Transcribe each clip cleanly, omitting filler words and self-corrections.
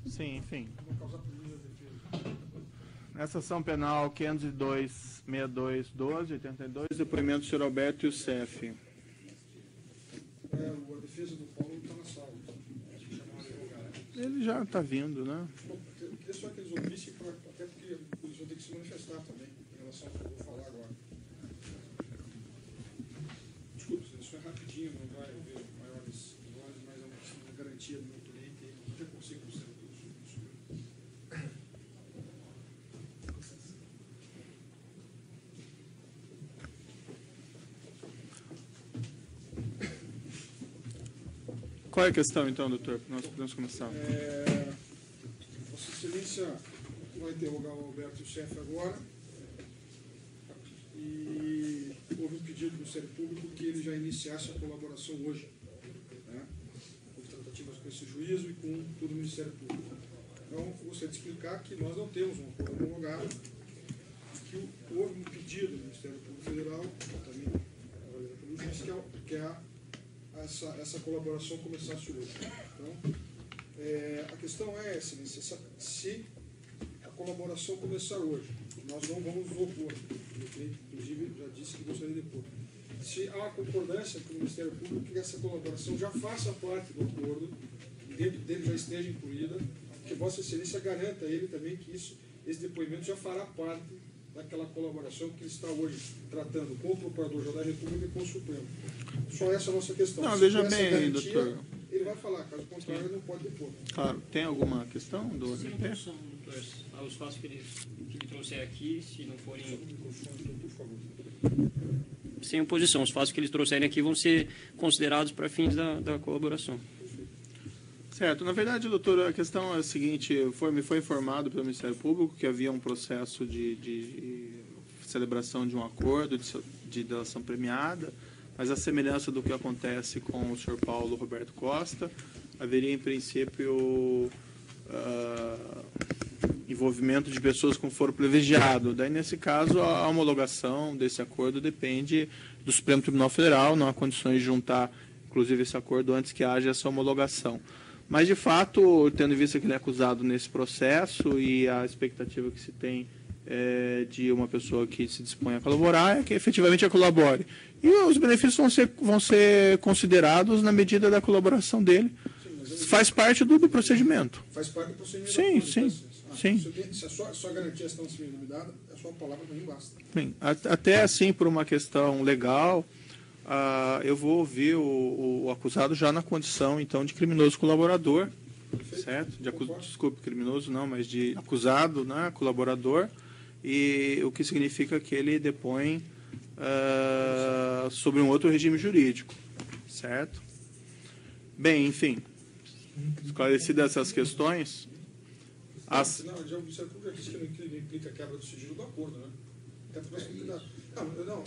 Sim, enfim. Nessa ação penal 502-62-12-82, depoimento do senhor Alberto Youssef. A defesa do Paulo está na sala. Ele já está vindo, né? Eu queria só que eles ouvissem, até porque eles vão ter que se manifestar também, em relação ao que eu vou falar agora. Desculpe, isso é rapidinho, não vai haver maiores vozes, mas é uma garantia do meu cliente e não tem consigo ser isso. Qual é a questão, então, doutor? Nós podemos começar. Vossa Excelência vai interrogar o Alberto Youssef agora. E houve um pedido do Ministério Público que ele já iniciasse a colaboração hoje, né? Com tratativas com esse juízo e com todo o Ministério Público. Então, gostaria de explicar que nós não temos um acordo homologado, e que houve um pedido do Ministério Público Federal, também pelo juiz, que essa colaboração começasse hoje. Então, a questão é, Excelência, se a colaboração começar hoje, nós não vamos nos opor, inclusive já disse que gostaria de depor. Se há concordância com o Ministério Público que essa colaboração já faça parte do acordo, e dentro dele já esteja incluída, que Vossa Excelência garanta a ele também que esse depoimento já fará parte daquela colaboração que ele está hoje tratando com o Procurador-Geral da República e com o Supremo. Só essa é a nossa questão. Não, se veja essa bem, garantia, doutor. ele vai falar, caso contrário, ele não pode depor. Claro, tem alguma questão do Sem MP? oposição, doutor. Os fatos que ele trouxer aqui, se não forem... Por favor. Sem oposição, os fatos que eles trouxerem aqui vão ser considerados para fins da colaboração. Certo. Na verdade, doutor, a questão é a seguinte, me foi informado pelo Ministério Público que havia um processo de celebração de um acordo de delação premiada, mas a semelhança do que acontece com o senhor Paulo Roberto Costa, haveria em princípio envolvimento de pessoas com foro privilegiado. Daí, nesse caso, a homologação desse acordo depende do Supremo Tribunal Federal, não há condições de juntar, inclusive, esse acordo antes que haja essa homologação. Mas, de fato, tendo em vista que ele é acusado nesse processo e a expectativa que se tem de uma pessoa que se dispõe a colaborar é que efetivamente a colabore. E os benefícios vão ser considerados na medida da colaboração dele. Sim, faz parte do procedimento. Faz parte do procedimento. Sim, sim. Sim. Se a sua garantia está sendo dada, a sua palavra para mim basta. Bem, até assim, por uma questão legal, eu vou ouvir o acusado já na condição, então, de criminoso colaborador. Perfeito. Certo? Desculpe, criminoso não, mas de acusado, né, colaborador, e o que significa que ele depõe sobre um outro regime jurídico. Certo? Bem, enfim, esclarecidas essas questões... Não, já o Ministério Público já disse que não implica a quebra do sigilo do acordo, né? Até porque nós temos que dar... eu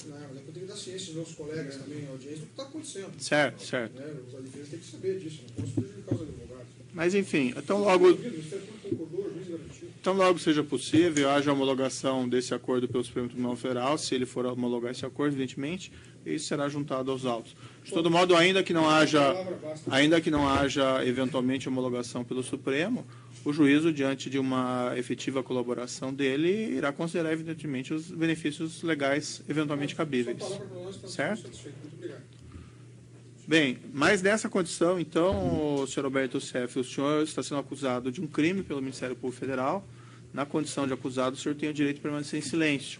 tenho que dar ciência aos meus colegas também, a audiência, do que está acontecendo. Certo, certo. Né? Os advogados têm que saber disso, não posso prejudicar os advogados. Mas, enfim, então logo seja possível, haja a homologação desse acordo pelo Supremo Tribunal Federal, se ele for homologar esse acordo, evidentemente, isso será juntado aos autos. De todo modo, ainda que não haja eventualmente homologação pelo Supremo, o juízo, diante de uma efetiva colaboração dele, irá considerar, evidentemente, os benefícios legais eventualmente cabíveis. Certo? Bem, mas nessa condição, então, senhor Alberto Youssef, o senhor está sendo acusado de um crime pelo Ministério Público Federal. Na condição de acusado, o senhor tem o direito de permanecer em silêncio.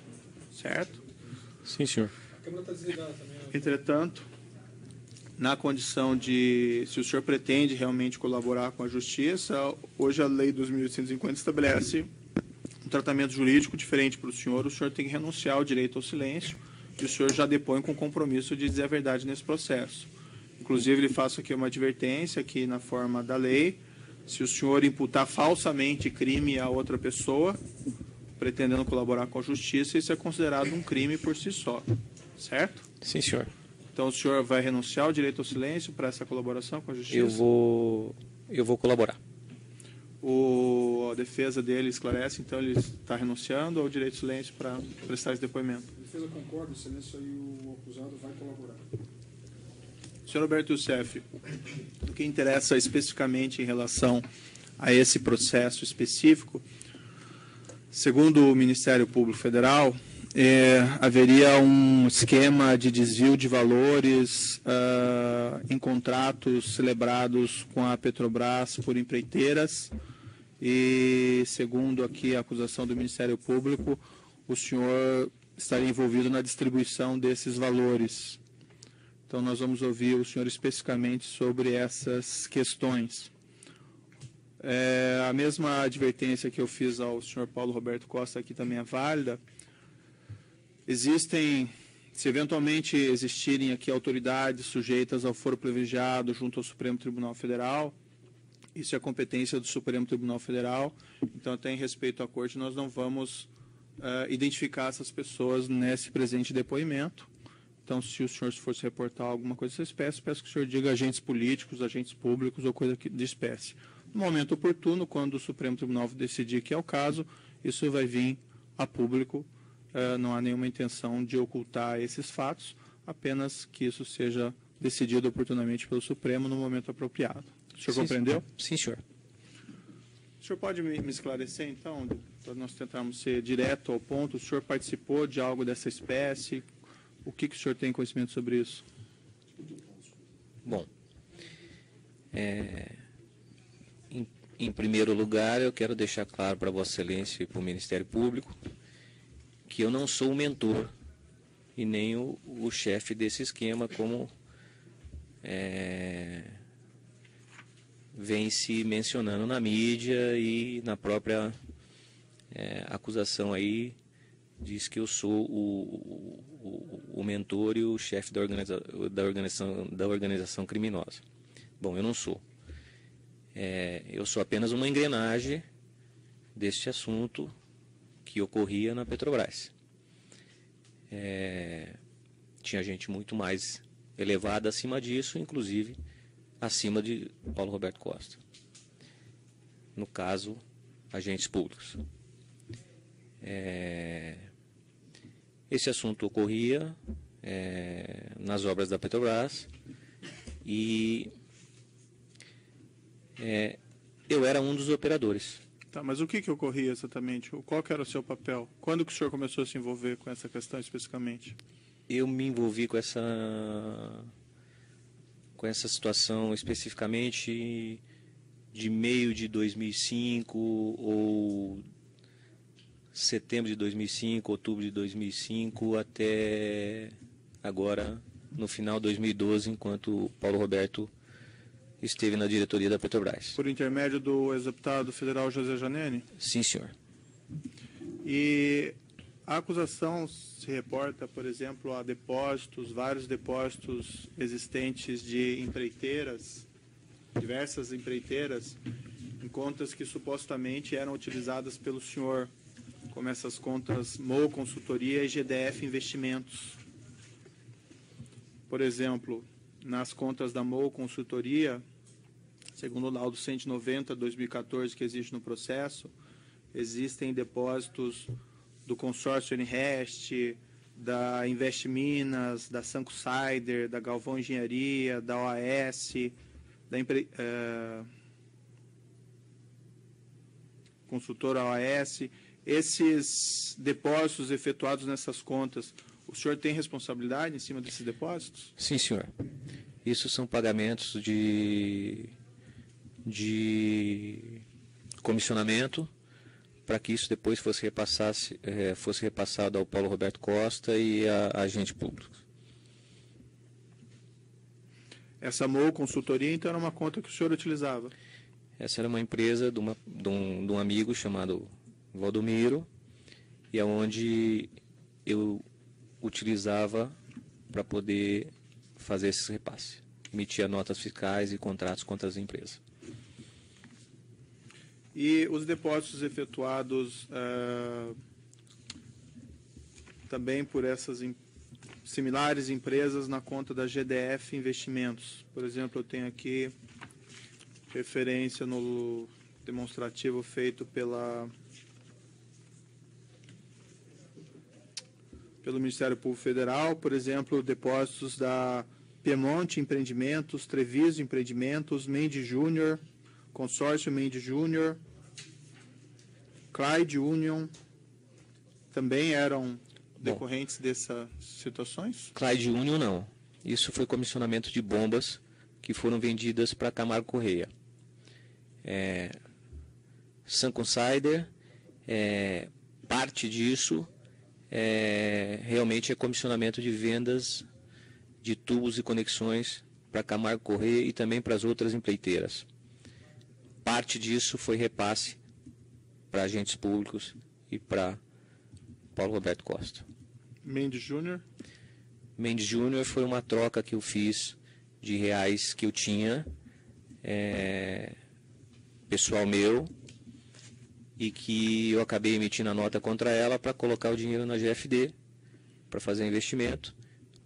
Certo? Sim, senhor. A câmera está desligada também. Entretanto, na condição de, se o senhor pretende realmente colaborar com a Justiça, hoje a Lei 2.850 estabelece um tratamento jurídico diferente para o senhor tem que renunciar ao direito ao silêncio e o senhor já depõe com o compromisso de dizer a verdade nesse processo. Inclusive, lhe faço aqui uma advertência que, na forma da lei, se o senhor imputar falsamente crime a outra pessoa, pretendendo colaborar com a Justiça, isso é considerado um crime por si só. Certo? Sim, senhor. Então, o senhor vai renunciar ao direito ao silêncio para essa colaboração com a Justiça? Eu vou colaborar. A defesa dele esclarece, então ele está renunciando ao direito ao silêncio para prestar esse depoimento. A defesa concorda, Excelência, e o acusado vai colaborar. Senhor Roberto Youssef, o que interessa especificamente em relação a esse processo específico, segundo o Ministério Público Federal, haveria um esquema de desvio de valores em contratos celebrados com a Petrobras por empreiteiras e, segundo aqui a acusação do Ministério Público, o senhor estaria envolvido na distribuição desses valores. Então, nós vamos ouvir o senhor especificamente sobre essas questões. A mesma advertência que eu fiz ao senhor Paulo Roberto Costa aqui também é válida. Se eventualmente existirem aqui autoridades sujeitas ao foro privilegiado junto ao Supremo Tribunal Federal, isso é competência do Supremo Tribunal Federal, então, até em respeito à Corte, nós não vamos identificar essas pessoas nesse presente depoimento. Então, se o senhor for se reportar alguma coisa dessa espécie, peço que o senhor diga agentes políticos, agentes públicos ou coisa de espécie. No momento oportuno, quando o Supremo Tribunal decidir que é o caso, isso vai vir a público. Não há nenhuma intenção de ocultar esses fatos, apenas que isso seja decidido oportunamente pelo Supremo no momento apropriado. O senhor compreendeu? Sim, senhor. O senhor pode me esclarecer, então, para nós tentarmos ser direto ao ponto? O senhor participou de algo dessa espécie? O que o senhor tem conhecimento sobre isso? Bom, em primeiro lugar, eu quero deixar claro para Vossa Excelência e para o Ministério Público que eu não sou o mentor e nem o chefe desse esquema, como vem se mencionando na mídia e na própria acusação aí, diz que eu sou o mentor e o chefe da organização criminosa. Bom, eu não sou. Eu sou apenas uma engrenagem deste assunto que ocorria na Petrobras. Tinha gente muito mais elevada acima disso, inclusive acima de Paulo Roberto Costa. No caso, agentes públicos. Esse assunto ocorria nas obras da Petrobras e eu era um dos operadores. Tá, mas o que ocorria exatamente? Qual que era o seu papel? Quando que o senhor começou a se envolver com essa questão especificamente? Eu me envolvi com essa situação especificamente de meio de 2005 ou setembro de 2005, outubro de 2005 até agora no final de 2012, enquanto o Paulo Roberto esteve na diretoria da Petrobras. Por intermédio do ex-deputado federal José Janene? Sim, senhor. E a acusação se reporta, por exemplo, a depósitos, vários depósitos existentes de empreiteiras, diversas empreiteiras, em contas que supostamente eram utilizadas pelo senhor, como essas contas MOU Consultoria e GDF Investimentos. Por exemplo, nas contas da MOU Consultoria, segundo o laudo 190/2014 que existe no processo, existem depósitos do consórcio Enrest, da Invest Minas, da Sanco Sider, da Galvão Engenharia, da OAS, da consultora OAS. Esses depósitos efetuados nessas contas, o senhor tem responsabilidade em cima desses depósitos? Sim, senhor. Isso são pagamentos de comissionamento para que isso depois fosse repassado ao Paulo Roberto Costa e a agentes públicos. Essa MOU Consultoria, então, era uma conta que o senhor utilizava? Essa era uma empresa de um amigo chamado Valdomiro, e é onde eu utilizava para poder fazer esse repasse. Emitia notas fiscais e contratos contra as empresas. E os depósitos efetuados também por essas similares empresas na conta da GDF Investimentos. Por exemplo, eu tenho aqui referência no demonstrativo feito pelo Ministério Público Federal, por exemplo, depósitos da Piemonte Empreendimentos, Treviso Empreendimentos, Mendes Júnior, Consórcio Mendes Júnior, Clyde Union, também eram decorrentes dessas situações? Clyde Union não. Isso foi comissionamento de bombas que foram vendidas para Camargo Correia. Sun Consider, parte disso realmente é comissionamento de vendas de tubos e conexões para Camargo Correia e também para as outras empreiteiras. Parte disso foi repasse para agentes públicos e para Paulo Roberto Costa. Mendes Júnior? Mendes Júnior foi uma troca que eu fiz de reais que eu tinha, pessoal meu, e que eu acabei emitindo a nota contra ela para colocar o dinheiro na GFD, para fazer investimento,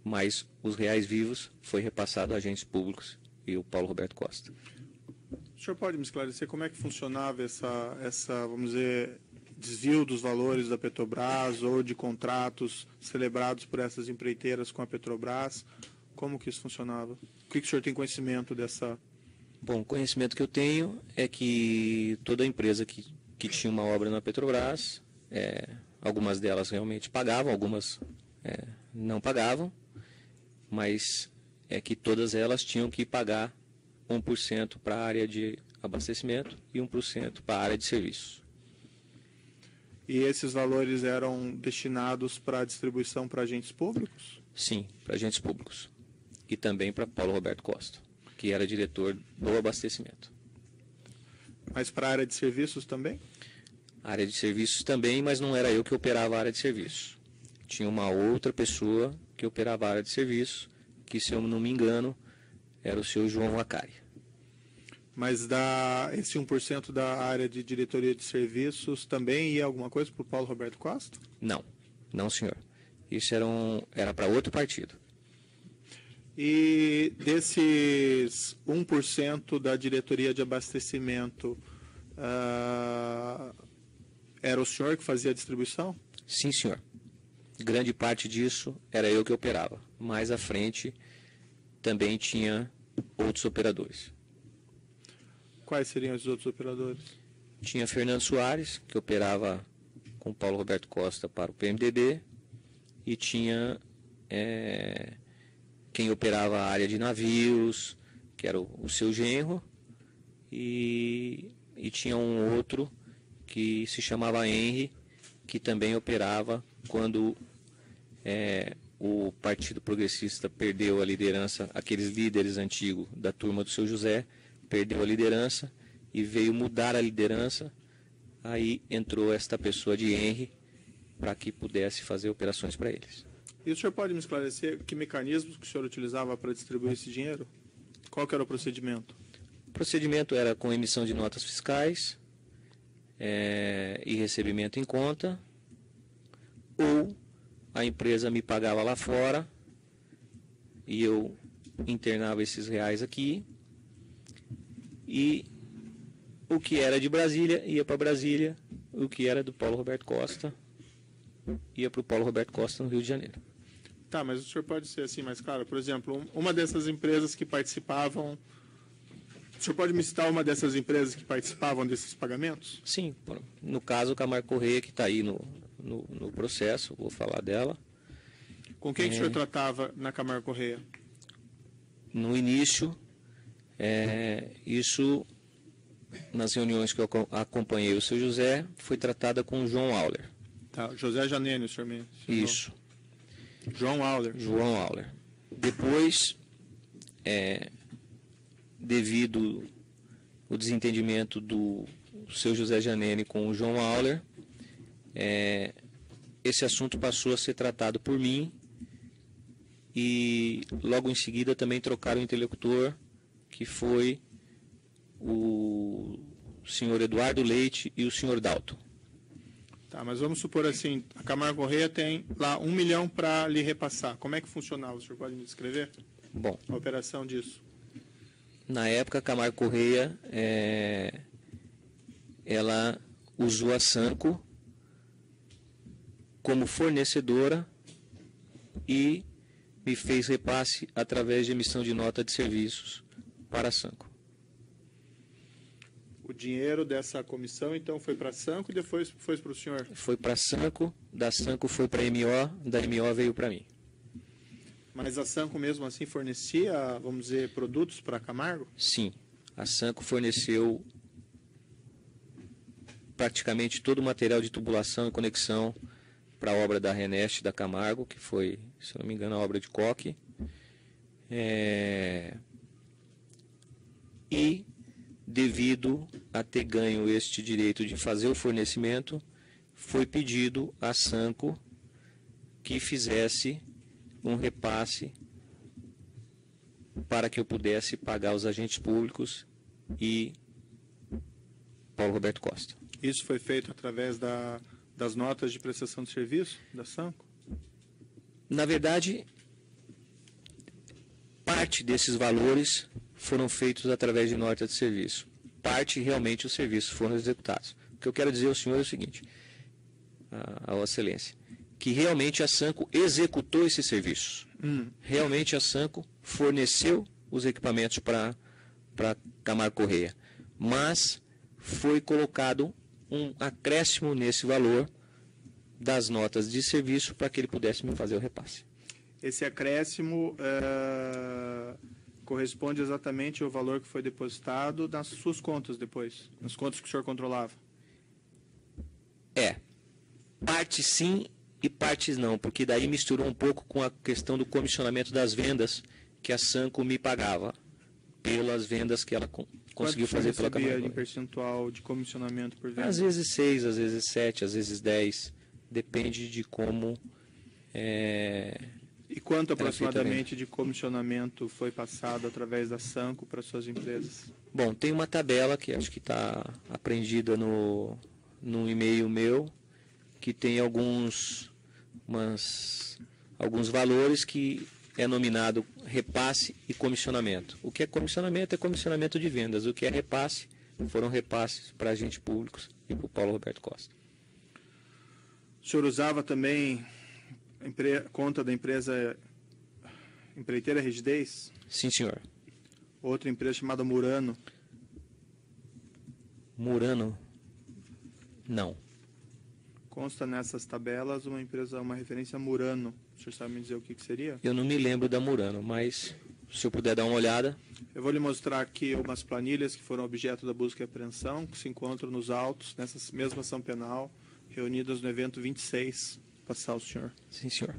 mas os reais vivos foi repassado a agentes públicos e o Paulo Roberto Costa. O senhor pode me esclarecer como é que funcionava essa, vamos dizer, desvio dos valores da Petrobras ou de contratos celebrados por essas empreiteiras com a Petrobras? Como que isso funcionava? O que o senhor tem conhecimento dessa? Bom, o conhecimento que eu tenho é que toda empresa que tinha uma obra na Petrobras, algumas delas realmente pagavam, algumas não pagavam, mas é que todas elas tinham que pagar 1% para a área de abastecimento e 1% para a área de serviços. E esses valores eram destinados para distribuição para agentes públicos? Sim, para agentes públicos. E também para Paulo Roberto Costa, que era diretor do abastecimento. Mas para a área de serviços também? A área de serviços também, mas não era eu que operava a área de serviços. Tinha uma outra pessoa que operava a área de serviços, que, se eu não me engano, era o seu João Vacari. Mas esse 1% da área de diretoria de serviços também ia alguma coisa para o Paulo Roberto Costa? Não, não, senhor. Isso era para outro partido. E desses 1% da diretoria de abastecimento, era o senhor que fazia a distribuição? Sim, senhor. Grande parte disso era eu que operava. Mais à frente também tinha outros operadores. Quais seriam os outros operadores? Tinha Fernando Soares, que operava com Paulo Roberto Costa para o PMDB, e tinha quem operava a área de navios, que era o seu genro, e tinha um outro que se chamava Henry, que também operava quando o Partido Progressista perdeu a liderança, aqueles líderes antigos da turma do seu José, perdeu a liderança e veio mudar a liderança, aí entrou esta pessoa de Henry para que pudesse fazer operações para eles. E o senhor pode me esclarecer que mecanismos que o senhor utilizava para distribuir esse dinheiro? Qual que era o procedimento? O procedimento era com emissão de notas fiscais e recebimento em conta, ou a empresa me pagava lá fora e eu internava esses reais aqui, e o que era de Brasília ia para Brasília, o que era do Paulo Roberto Costa ia para o Paulo Roberto Costa no Rio de Janeiro. Tá, mas o senhor pode ser assim mais claro? Por exemplo, uma dessas empresas que participavam... O senhor pode me citar uma dessas empresas que participavam desses pagamentos? Sim, no caso, o Camargo Correia, que está aí no processo, vou falar dela. Com quem que o senhor tratava na Camargo Correia? No início, isso, nas reuniões que eu acompanhei o seu José, foi tratada com o João Auler. Tá, José Janene, o senhor me ensinou. Isso. João Auler. João Auler. Depois, devido ao desentendimento do seu José Janene com o João Auler, esse assunto passou a ser tratado por mim, e logo em seguida também trocaram o interlocutor, que foi o senhor Eduardo Leite e o senhor Dalton. Tá, mas vamos supor assim, a Camargo Correia tem lá 1 milhão para lhe repassar. Como é que funcionava? O senhor pode me descrever? Bom, A operação disso. na época, a Camargo Correia, ela usou a Sanco como fornecedora e me fez repasse através de emissão de nota de serviços para a Sanco. O dinheiro dessa comissão, então, foi para a Sanco e depois foi para o senhor? Foi para a Sanco, da Sanco foi para a MO, da MO veio para mim. Mas a Sanco mesmo assim fornecia, vamos dizer, produtos para Camargo? Sim, a Sanco forneceu praticamente todo o material de tubulação e conexão para a obra da Renest da Camargo, que foi, se não me engano, a obra de coque. E, devido a ter ganho este direito de fazer o fornecimento, foi pedido à Sanco que fizesse um repasse para que eu pudesse pagar os agentes públicos e Paulo Roberto Costa. Isso foi feito através das notas de prestação de serviço da Sanco? Na verdade, parte desses valores foram feitos através de nota de serviço. Parte, realmente, os serviços foram executados. O que eu quero dizer ao senhor é o seguinte, a Vossa Excelência, que realmente a Sanco executou esses serviços. Realmente a Sanco forneceu os equipamentos para Camargo Correia. Mas foi colocado um acréscimo nesse valor das notas de serviço para que ele pudesse me fazer o repasse. Esse acréscimo corresponde exatamente ao valor que foi depositado nas suas contas depois, nas contas que o senhor controlava? Parte sim e partes não, porque daí misturou um pouco com a questão do comissionamento das vendas que a Sanco me pagava pelas vendas que ela conseguiu fazer pela Camargo Quanto em percentual de comissionamento por venda? Às vezes 6, às vezes 7, às vezes 10, depende de como... E quanto aproximadamente de comissionamento foi passado através da Sanco para suas empresas? Bom, tem uma tabela que acho que está apreendida no e-mail meu, que tem alguns valores que é nominado repasse e comissionamento. O que é comissionamento de vendas. O que é repasse foram repasses para agentes públicos e para o Paulo Roberto Costa. O senhor usava também conta da empresa Empreiteira Rigidez? Sim, senhor. Outra empresa chamada Murano? Murano? Não. Consta nessas tabelas uma referência a Murano. O senhor sabe me dizer o que seria? Eu não me lembro da Murano, mas se o senhor puder dar uma olhada. Eu vou lhe mostrar aqui umas planilhas que foram objeto da busca e apreensão, que se encontram nos autos, nessa mesma ação penal, reunidas no evento 26. Passar ao senhor. Sim, senhor.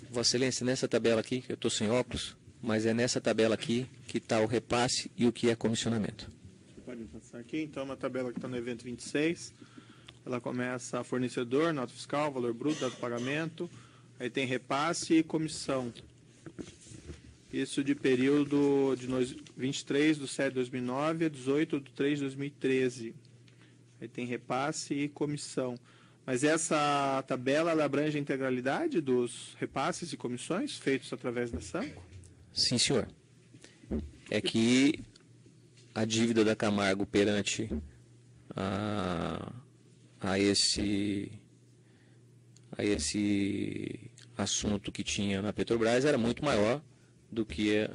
Vossa Excelência, nessa tabela aqui, que eu estou sem óculos, mas é nessa tabela aqui que está o repasse e o que é comissionamento. Pode passar aqui, então, uma tabela que está no evento 26. Ela começa a fornecedor, nota fiscal, valor bruto, dado pagamento. Aí tem repasse e comissão. Isso de período de 23 de 7 de 2009 a 18 de 3 de 2013. Aí tem repasse e comissão. Mas essa tabela ela abrange a integralidade dos repasses e comissões feitos através da Sanco? Sim, senhor. É que a dívida da Camargo perante a esse assunto que tinha na Petrobras era muito maior do que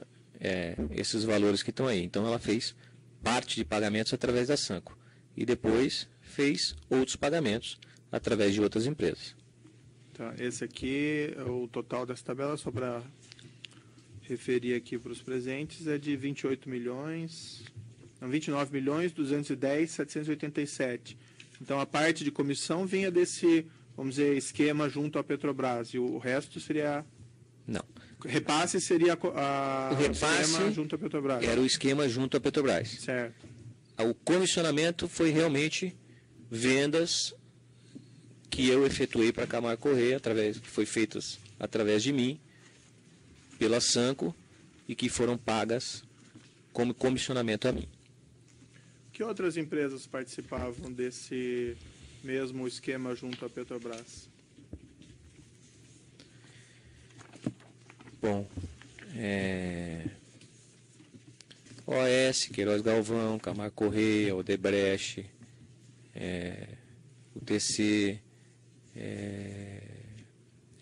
esses valores que estão aí. Então ela fez parte de pagamentos através da Sanco e depois fez outros pagamentos através de outras empresas. Tá, esse aqui, o total dessa tabela, só para referir aqui para os presentes, é de 29.210.787. Então, a parte de comissão vinha desse, vamos dizer, esquema junto à Petrobras, e o resto seria... Não. Repasse seria o repasse esquema junto à Petrobras. Era o esquema junto à Petrobras. Certo. O comissionamento foi realmente vendas que eu efetuei para a Camargo Corrêa, que foi feitas através de mim, pela Sanco, e que foram pagas como comissionamento a mim. Que outras empresas participavam desse mesmo esquema junto à Petrobras? Bom, OS, Queiroz Galvão, Camargo Corrêa, Odebrecht, UTC,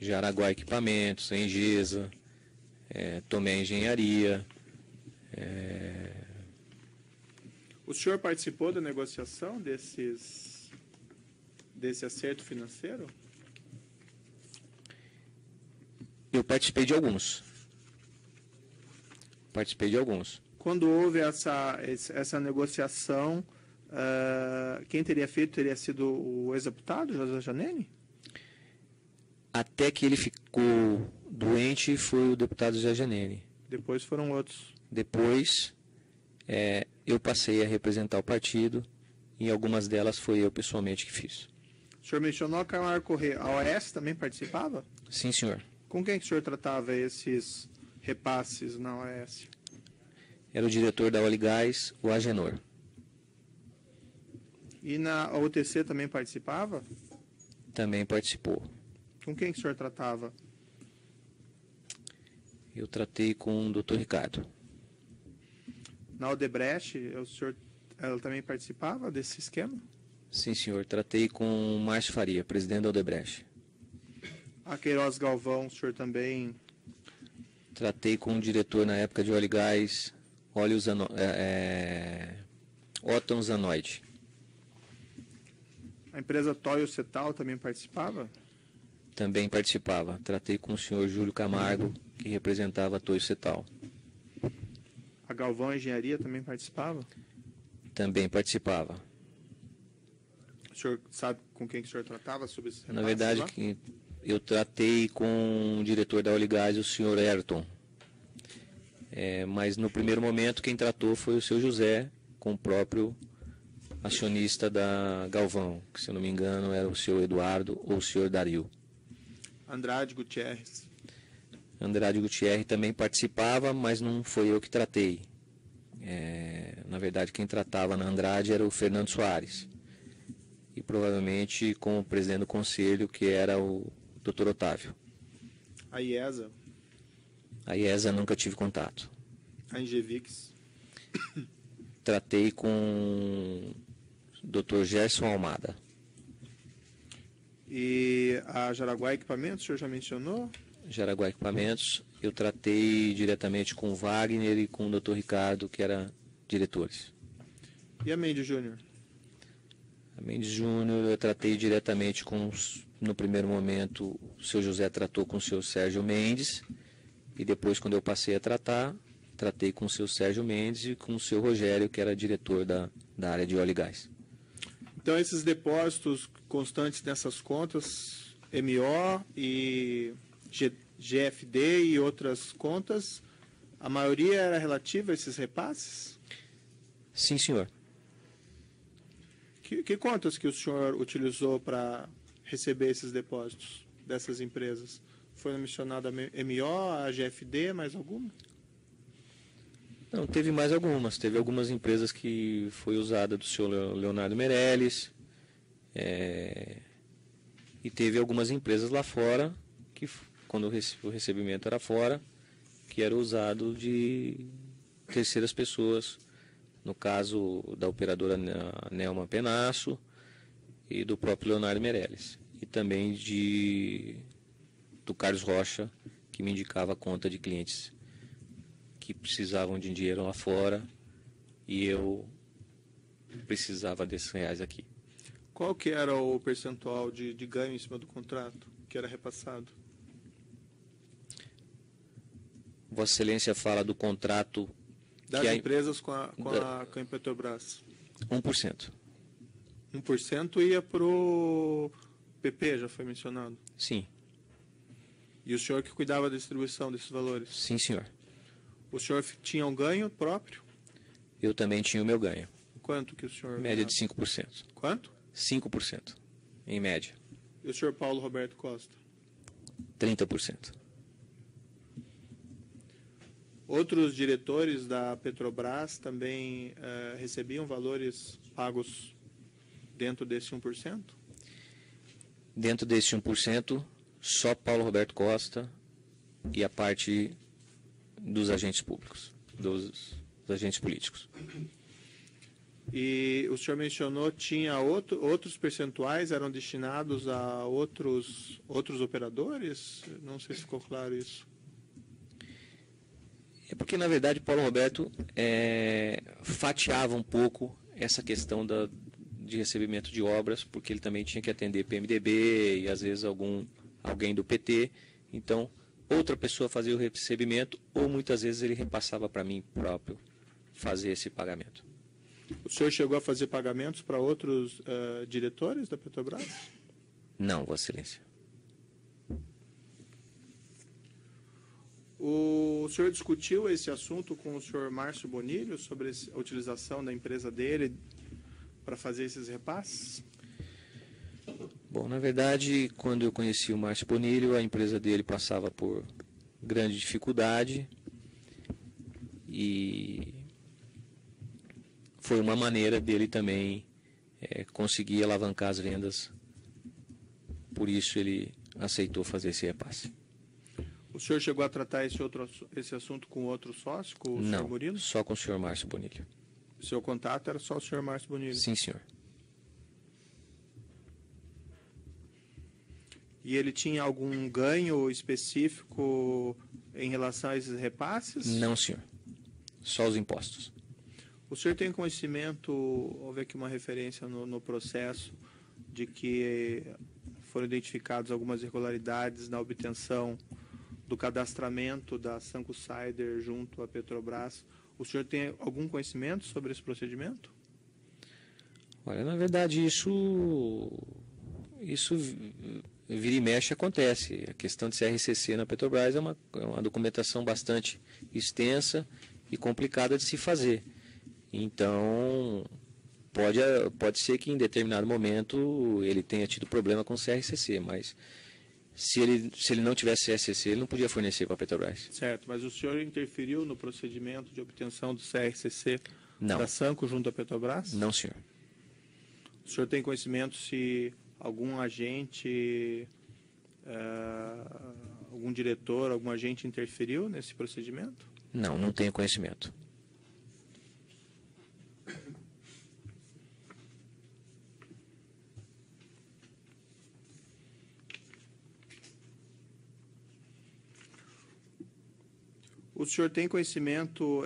Jaraguá Equipamentos, Engesa, Tomé Engenharia. O senhor participou da negociação desse acerto financeiro? Eu participei de alguns. Quando houve essa negociação, quem teria feito teria sido o ex-deputado, José Janene? Até que ele ficou doente foi o deputado José Janene. Depois foram outros. Depois, eu passei a representar o partido e em algumas delas foi eu pessoalmente que fiz. O senhor mencionou a Camargo Corrêa. A OAS também participava? Sim, senhor. Com quem que o senhor tratava esses repasses na OAS? Era o diretor da Oligás, o Agenor. E na UTC também participava? Também participou. Com quem que o senhor tratava? Eu tratei com o Dr. Ricardo. Na Odebrecht, ela também participava desse esquema? Sim, senhor. Tratei com o Márcio Faria, presidente da Odebrecht. A Queiroz Galvão, o senhor também? Tratei com o diretor na época de Oligás, Otton Zanoide. A empresa Toyo Cetal também participava? Também participava. Tratei com o senhor Júlio Camargo, que representava a Toyo Cetal. A Galvão Engenharia também participava? Também participava. O senhor sabe com quem que o senhor tratava sobre esses repasses? Na verdade, eu tratei com o diretor da Oligás, o senhor Ayrton. Mas no primeiro momento quem tratou foi o seu José, com o próprio acionista da Galvão, que se eu não me engano era o senhor Eduardo ou o senhor Dario. Andrade Gutierrez. Andrade Gutierrez também participava, mas não foi eu que tratei. Na verdade, quem tratava na Andrade era o Fernando Soares. E provavelmente com o presidente do conselho, que era o Dr. Otávio. A IESA. A IESA nunca tive contato. A Ingevix. Tratei com o Dr. Gerson Almada. E a Jaraguá Equipamentos, o senhor já mencionou? Jaraguá Equipamentos, eu tratei diretamente com o Wagner e com o Dr. Ricardo, que eram diretores. E a Mendes Júnior? A Mendes Júnior eu tratei diretamente no primeiro momento, o seu José tratou com o seu Sérgio Mendes, e depois, quando eu passei a tratei com o seu Sérgio Mendes e com o seu Rogério, que era diretor da área de óleo e gás. Então, esses depósitos constantes nessas contas, MO e GFD e outras contas, a maioria era relativa a esses repasses? Sim, senhor. Que contas que o senhor utilizou para receber esses depósitos dessas empresas? Foi mencionada a MO, a GFD, mais alguma? Não, teve mais algumas. Teve algumas empresas que foi usada do senhor Leonardo Meirelles. E teve algumas empresas lá fora, que quando o recebimento era fora, que era usado de terceiras pessoas. No caso da operadora Nelma Penasso e do próprio Leonardo Meirelles. E também do Carlos Rocha, que me indicava a conta de clientes que precisavam de dinheiro lá fora e eu precisava desses reais aqui. Qual que era o percentual de ganho em cima do contrato que era repassado? Vossa Excelência fala do contrato das empresas com a Petrobras. 1%. 1% ia para o PP, já foi mencionado? Sim. E o senhor que cuidava da distribuição desses valores? Sim, senhor. O senhor tinha um ganho próprio? Eu também tinha o meu ganho. Quanto que o senhor... Média de 5%. Quanto? 5%, em média. E o senhor Paulo Roberto Costa? 30%. Outros diretores da Petrobras também recebiam valores pagos dentro desse 1%? Dentro desse 1%, só Paulo Roberto Costa e a parte dos agentes públicos, dos agentes políticos. E o senhor mencionou tinha outros percentuais eram destinados a outros operadores? Não sei se ficou claro isso. É porque, na verdade, Paulo Roberto fatiava um pouco essa questão de recebimento de obras, porque ele também tinha que atender PMDB e, às vezes, alguém do PT. Então, outra pessoa fazia o recebimento ou, muitas vezes, ele repassava para mim próprio fazer esse pagamento. O senhor chegou a fazer pagamentos para outros diretores da Petrobras? Não, Vossa Excelência. O senhor discutiu esse assunto com o senhor Márcio Bonilho sobre a utilização da empresa dele para fazer esses repasses? Bom, na verdade, quando eu conheci o Márcio Bonilho, a empresa dele passava por grande dificuldade e foi uma maneira dele também conseguir alavancar as vendas. Por isso ele aceitou fazer esse repasse. O senhor chegou a tratar esse assunto com outro sócio, com o senhor Murilo? Não, só com o senhor Márcio Bonilho. O seu contato era só o senhor Márcio Bonilho? Sim, senhor. E ele tinha algum ganho específico em relação a esses repasses? Não, senhor. Só os impostos. O senhor tem conhecimento, houve aqui uma referência no processo, de que foram identificadas algumas irregularidades na obtenção do cadastramento da Sanco Sider junto à Petrobras. O senhor tem algum conhecimento sobre esse procedimento? Olha, na verdade, isso vira e mexe acontece. A questão de CRCC na Petrobras é uma documentação bastante extensa e complicada de se fazer. Então, pode ser que em determinado momento ele tenha tido problema com o CRCC, mas se ele não tivesse CRCC, ele não podia fornecer para a Petrobras. Certo, mas o senhor interferiu no procedimento de obtenção do CRCC Não. da Sanco junto à Petrobras? Não, senhor. O senhor tem conhecimento se algum agente, algum diretor, algum agente interferiu nesse procedimento? Não, não tenho conhecimento. O senhor tem conhecimento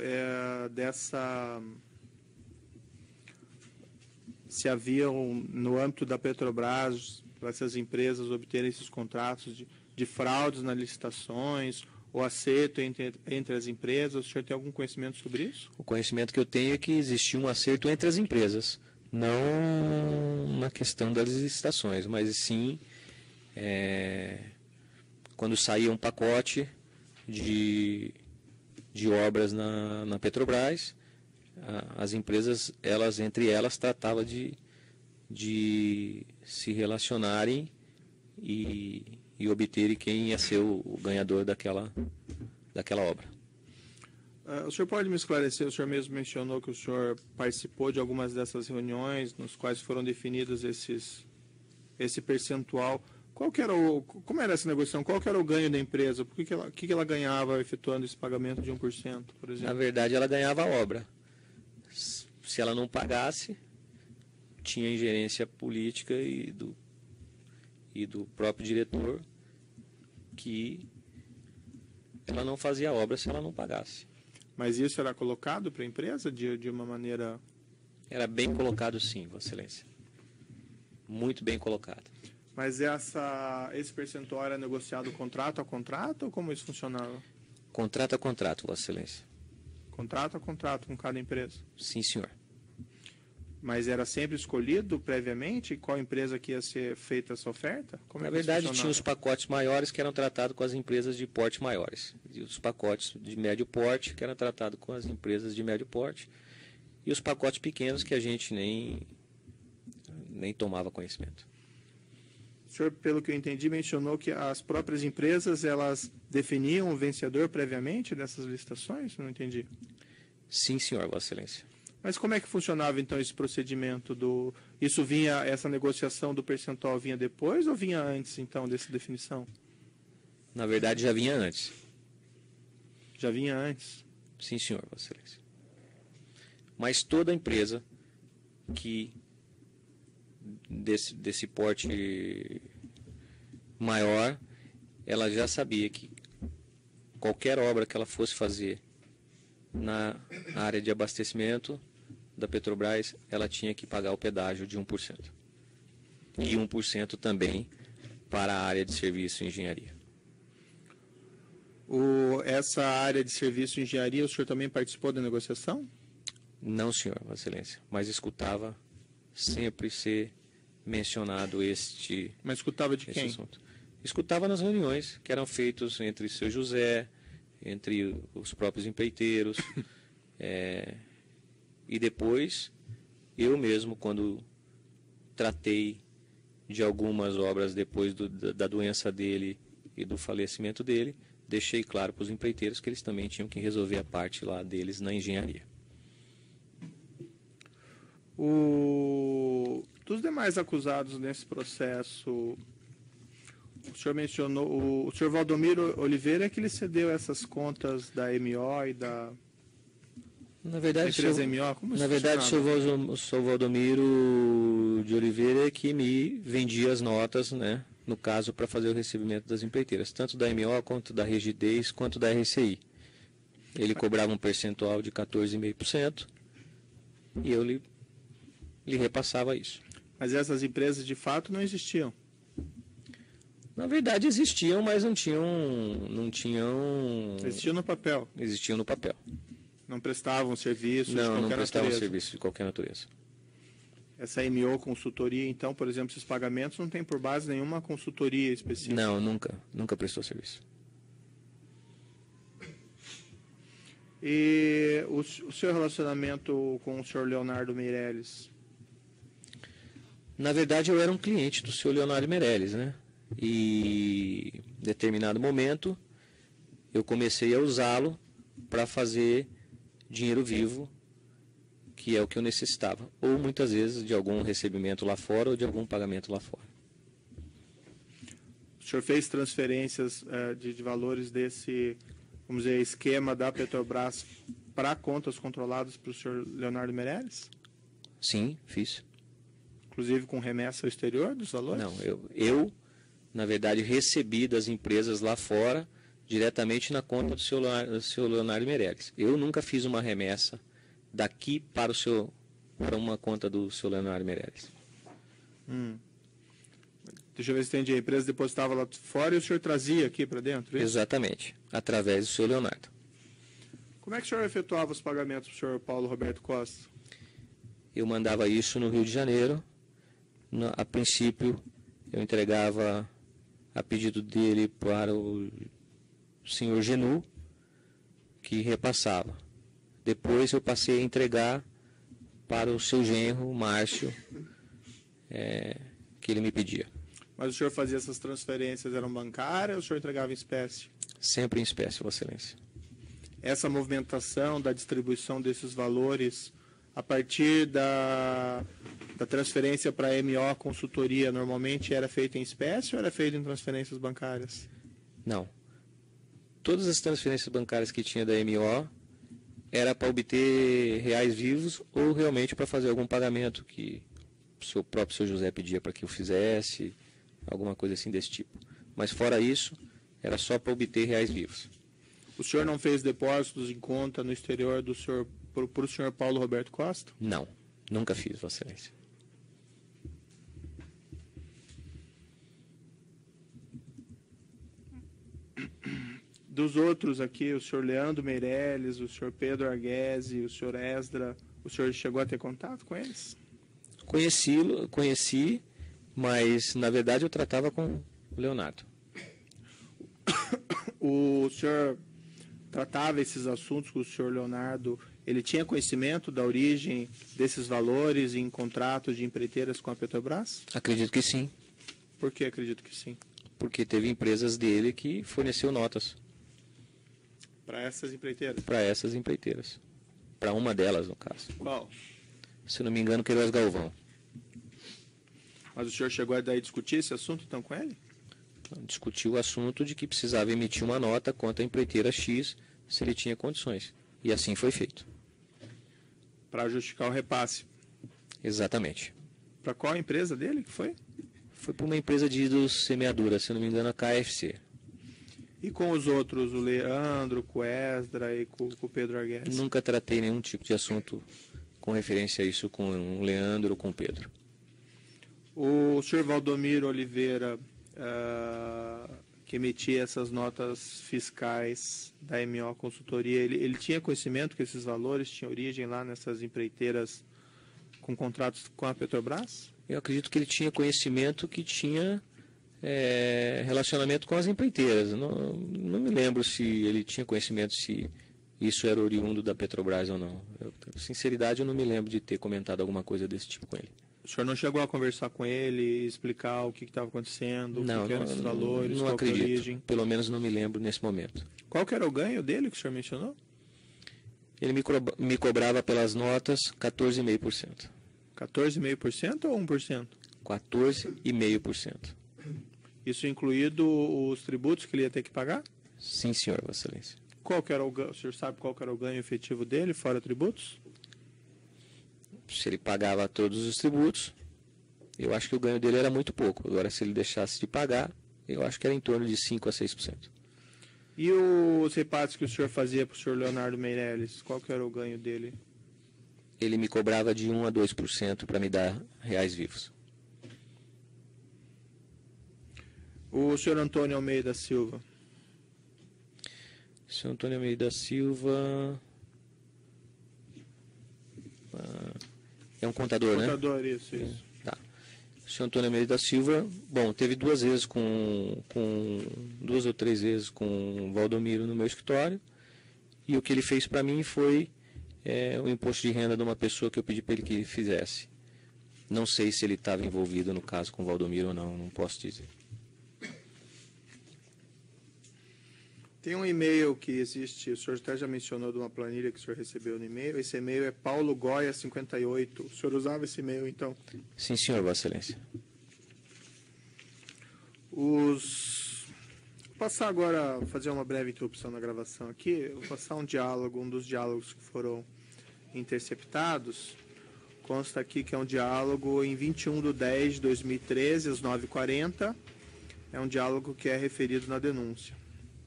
se haviam, no âmbito da Petrobras, para essas empresas obterem esses contratos de fraudes nas licitações ou acerto entre as empresas? O senhor tem algum conhecimento sobre isso? O conhecimento que eu tenho é que existia um acerto entre as empresas, não na questão das licitações, mas sim quando saía um pacote de obras na Petrobras, as empresas, entre elas, tratavam de se relacionarem e obterem quem ia ser o ganhador daquela obra. O senhor pode me esclarecer, o senhor mesmo mencionou que o senhor participou de algumas dessas reuniões, nos quais foram definidos esse percentual. Como era essa negociação? Qual que era o ganho da empresa? Por que ela ganhava efetuando esse pagamento de 1%, por exemplo? Na verdade, ela ganhava a obra. Se ela não pagasse, tinha ingerência política e do próprio diretor que ela não fazia a obra se ela não pagasse. Mas isso era colocado para a empresa de uma maneira... Era bem colocado, sim, Vossa Excelência. Muito bem colocado. Mas esse percentual era negociado contrato a contrato ou como isso funcionava? Contrato a contrato, Vossa Excelência. Contrato a contrato com cada empresa? Sim, senhor. Mas era sempre escolhido previamente qual empresa que ia ser feita essa oferta? Na verdade, tinha os pacotes maiores que eram tratados com as empresas de porte maiores. E os pacotes de médio porte que eram tratados com as empresas de médio porte. E os pacotes pequenos que a gente nem tomava conhecimento. O senhor, pelo que eu entendi, mencionou que as próprias empresas elas definiam o vencedor previamente dessas licitações? Não entendi. Sim, senhor, Vossa Excelência. Mas como é que funcionava então esse procedimento do... Isso vinha, essa negociação do percentual vinha depois ou vinha antes então dessa definição? Na verdade, já vinha antes. Já vinha antes. Sim, senhor, Vossa Excelência. Mas toda empresa que desse porte maior, ela já sabia que qualquer obra que ela fosse fazer na área de abastecimento da Petrobras, ela tinha que pagar o pedágio de 1%. E 1% também para a área de serviço e engenharia. Essa área de serviço e engenharia, o senhor também participou da negociação? Não, senhor, Vossa Excelência, mas escutava sempre ser mencionado Mas escutava de quem? assunto. Escutava nas reuniões que eram feitas entre o seu José, entre os próprios empreiteiros, e depois eu mesmo, quando tratei de algumas obras depois da doença dele e do falecimento dele, deixei claro para os empreiteiros que eles também tinham que resolver a parte lá deles na engenharia. Dos demais acusados nesse processo, o senhor mencionou, o senhor Valdomiro Oliveira é que ele cedeu essas contas da MO e da Na verdade, empresa MO? Como isso na verdade, funcionava? o senhor Valdomiro de Oliveira é que me vendia as notas, né, no caso, para fazer o recebimento das empreiteiras, tanto da MO, quanto da Rigidez, quanto da RCI. Ele cobrava um percentual de 14,5% e eu lhe repassava isso. Mas essas empresas de fato não existiam. Na verdade, existiam, mas não tinham... Existiam no papel. Existiam no papel. Não prestavam serviço de qualquer Não prestavam natureza. serviço de qualquer natureza. Essa MO consultoria, então, por exemplo, esses pagamentos não tem por base nenhuma consultoria específica. Não, nunca prestou serviço. E o seu relacionamento com o senhor Leonardo Meirelles? Na verdade, eu era um cliente do senhor Leonardo Meirelles, né? E em determinado momento eu comecei a usá-lo para fazer dinheiro vivo, que é o que eu necessitava, ou muitas vezes de algum recebimento lá fora ou de algum pagamento lá fora. O senhor fez transferências de valores desse, vamos dizer, esquema da Petrobras para contas controladas para o senhor Leonardo Meirelles? Sim, fiz. Inclusive com remessa ao exterior dos valores? Não, eu na verdade, recebi das empresas lá fora diretamente na conta do seu Leonardo Meirelles. Eu nunca fiz uma remessa daqui para uma conta do seu Leonardo Meirelles. Deixa eu ver se entendi. A empresa depositava lá fora e o senhor trazia aqui para dentro? Isso? Exatamente, através do seu Leonardo. Como é que o senhor efetuava os pagamentos para o senhor Paulo Roberto Costa? Eu mandava isso no Rio de Janeiro. A princípio, eu entregava a pedido dele para o senhor Genu, que repassava. Depois eu passei a entregar para o seu genro, Márcio, que ele me pedia. Mas o senhor fazia essas transferências, eram bancárias ou o senhor entregava em espécie? Sempre em espécie, Vossa Excelência. Essa movimentação da distribuição desses valores a partir da transferência para a MO consultoria normalmente era feita em espécie ou era feita em transferências bancárias? Não. Todas as transferências bancárias que tinha da MO era para obter reais vivos ou realmente para fazer algum pagamento que o próprio seu José pedia para que eu fizesse, alguma coisa assim desse tipo. Mas fora isso, era só para obter reais vivos. O senhor não fez depósitos em conta no exterior do senhor para o senhor Paulo Roberto Costa? Não, nunca fiz, Vossa Excelência. Dos outros aqui, o senhor Leandro Meirelles, o senhor Pedro Arguese, o senhor Esdra, o senhor chegou a ter contato com eles? Conheci, mas na verdade eu tratava com o Leonardo. O senhor tratava esses assuntos com o senhor Leonardo, ele tinha conhecimento da origem desses valores em contratos de empreiteiras com a Petrobras? Acredito que sim. Por que acredito que sim? Porque teve empresas dele que forneceu notas Para essas empreiteiras? para essas empreiteiras. Para uma delas, no caso. Qual? Se não me engano, Queiroz Galvão. Mas o senhor chegou a daí discutir esse assunto então com ele? Discutiu o assunto de que precisava emitir uma nota contra a empreiteira X se ele tinha condições. E assim foi feito. Para justificar o repasse. Exatamente. Para qual empresa dele que foi? Foi para uma empresa de semeadura, se não me engano, a KFC. E com os outros, o Leandro, com o Esdra e com o Pedro Arguelles? Nunca tratei nenhum tipo de assunto com referência a isso com o Leandro ou com o Pedro. O senhor Valdomiro Oliveira, que emitia essas notas fiscais da MO Consultoria, ele tinha conhecimento que esses valores tinham origem lá nessas empreiteiras com contratos com a Petrobras? Eu acredito que ele tinha conhecimento que tinha relacionamento com as empreiteiras. Não me lembro se ele tinha conhecimento se isso era oriundo da Petrobras ou não. Sinceridade, eu não me lembro de ter comentado alguma coisa desse tipo com ele. O senhor não chegou a conversar com ele, explicar o que estava acontecendo, o que eram esses valores, não qual que era a acredito. origem? Pelo menos não me lembro nesse momento. Qual que era o ganho dele que o senhor mencionou? Ele me cobrava pelas notas 14,5%. 14,5% ou 1%? 14,5%. Isso incluído os tributos que ele ia ter que pagar? Sim, senhor, Vossa Excelência. Qual que era o senhor sabe qual que era o ganho efetivo dele, fora tributos? Se ele pagava todos os tributos, eu acho que o ganho dele era muito pouco. Agora, se ele deixasse de pagar, eu acho que era em torno de 5% a 6%. E os repasses que o senhor fazia para o senhor Leonardo Meirelles, qual que era o ganho dele? Ele me cobrava de 1% a 2% para me dar reais vivos. O senhor Antônio Almeida Silva. O senhor Antônio Almeida Silva... é um contador, né? Contador, isso. Tá. O senhor Antônio Almeida Silva, bom, teve 2 vezes 2 ou 3 vezes com o Valdomiro no meu escritório, e o que ele fez para mim foi o imposto de renda de uma pessoa que eu pedi para ele que ele fizesse. Não sei se ele estava envolvido no caso com o Valdomiro ou não posso dizer. Tem um e-mail que existe, o senhor até já mencionou de uma planilha que o senhor recebeu no e-mail. Esse e-mail é paulogoia58. O senhor usava esse e-mail, então? Sim, senhor, Vossa Excelência. Vou passar agora, fazer uma breve interrupção na gravação aqui. Eu vou passar um dos diálogos que foram interceptados. Consta aqui que é um diálogo em 21/10/2013, às 9h40. É um diálogo que é referido na denúncia.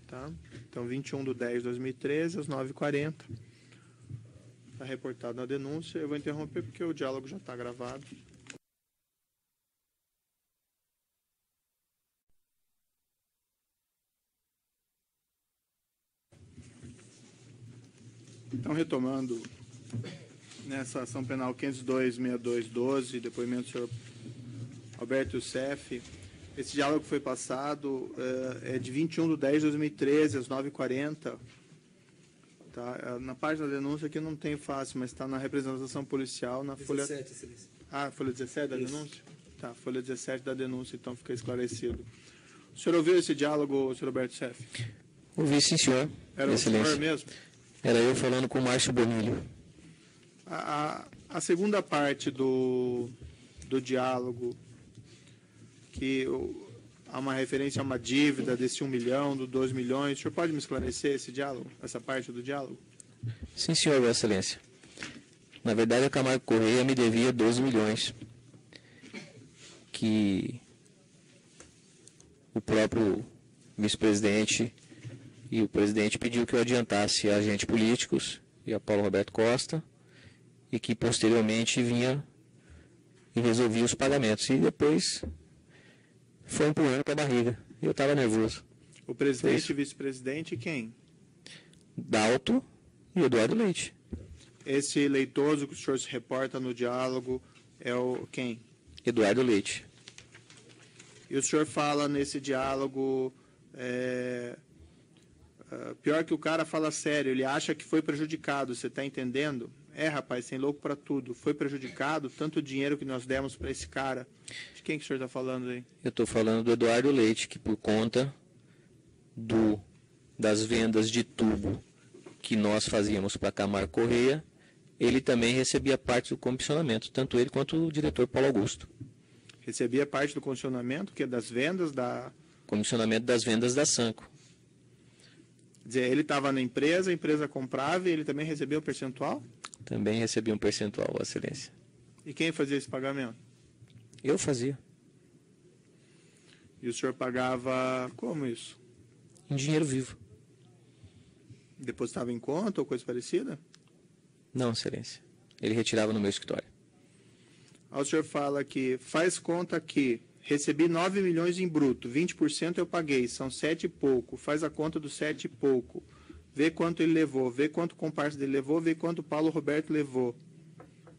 Tá? Então, 21/10/2013, às 9h40. Está reportado na denúncia. Eu vou interromper porque o diálogo já está gravado. Então, retomando, nessa ação penal 502.6212, depoimento do senhor Alberto Youssef, esse diálogo foi passado, é de 21/10/2013, às 9h40. Tá? Na página da denúncia aqui não tem fácil, mas está na representação policial, na 17, folha... Excelência. Folha 17 da denúncia? Tá, folha 17 da denúncia, então fica esclarecido. O senhor ouviu esse diálogo, senhor Alberto Youssef? Ouvi, sim, senhor. Era o senhor mesmo? Era eu falando com o Márcio Bonilho. A segunda parte do diálogo, que há uma referência a uma dívida desse 1 milhão, do 2 milhões. O senhor pode me esclarecer esse diálogo, essa parte do diálogo? Sim, senhor, Vossa Excelência. Na verdade, a Camargo Correia me devia 12 milhões, que o próprio vice-presidente e o presidente pediu que eu adiantasse a agentes políticos e a Paulo Roberto Costa, e que posteriormente vinha e resolvia os pagamentos. E depois foi empurrando para a barriga. Eu estava nervoso. O presidente e vice-presidente quem? Dalto e Eduardo Leite. Esse leitoso que o senhor se reporta no diálogo é o quem? Eduardo Leite. E o senhor fala nesse diálogo... pior que o cara fala sério, ele acha que foi prejudicado, você está entendendo? rapaz, tem louco para tudo, foi prejudicado, tanto dinheiro que nós demos para esse cara. De quem que o senhor está falando aí? Eu estou falando do Eduardo Leite, que por conta das vendas de tubo que nós fazíamos para Camargo Correia, ele também recebia parte do comissionamento, tanto ele quanto o diretor Paulo Augusto. Recebia parte do comissionamento, que é das vendas da... Comissionamento das vendas da Sanco. Quer dizer, ele estava na empresa, a empresa comprava e ele também recebia um percentual? Também recebia um percentual, Vossa Excelência. E quem fazia esse pagamento? Eu fazia. E o senhor pagava como isso? Em dinheiro vivo. Depositava em conta ou coisa parecida? Não, Excelência. Ele retirava no meu escritório. Aí o senhor fala que faz conta que recebi 9 milhões em bruto, 20% eu paguei, são 7 e pouco. Faz a conta dos 7 e pouco. Vê quanto ele levou, vê quanto o comparsa dele levou, vê quanto o Paulo Roberto levou.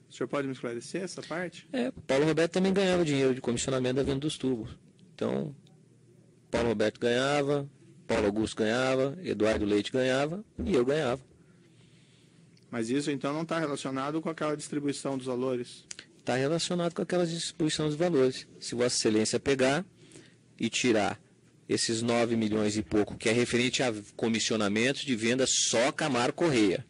O senhor pode me esclarecer essa parte? Paulo Roberto também ganhava dinheiro de comissionamento da venda dos tubos. Então, Paulo Roberto ganhava, Paulo Augusto ganhava, Eduardo Leite ganhava e eu ganhava. Mas isso então não está relacionado com aquela distribuição dos valores? Está relacionado com aquela distribuição dos valores. Se Vossa Excelência pegar e tirar esses 9 milhões e pouco, que é referente a comissionamentos de venda só Camargo Correia.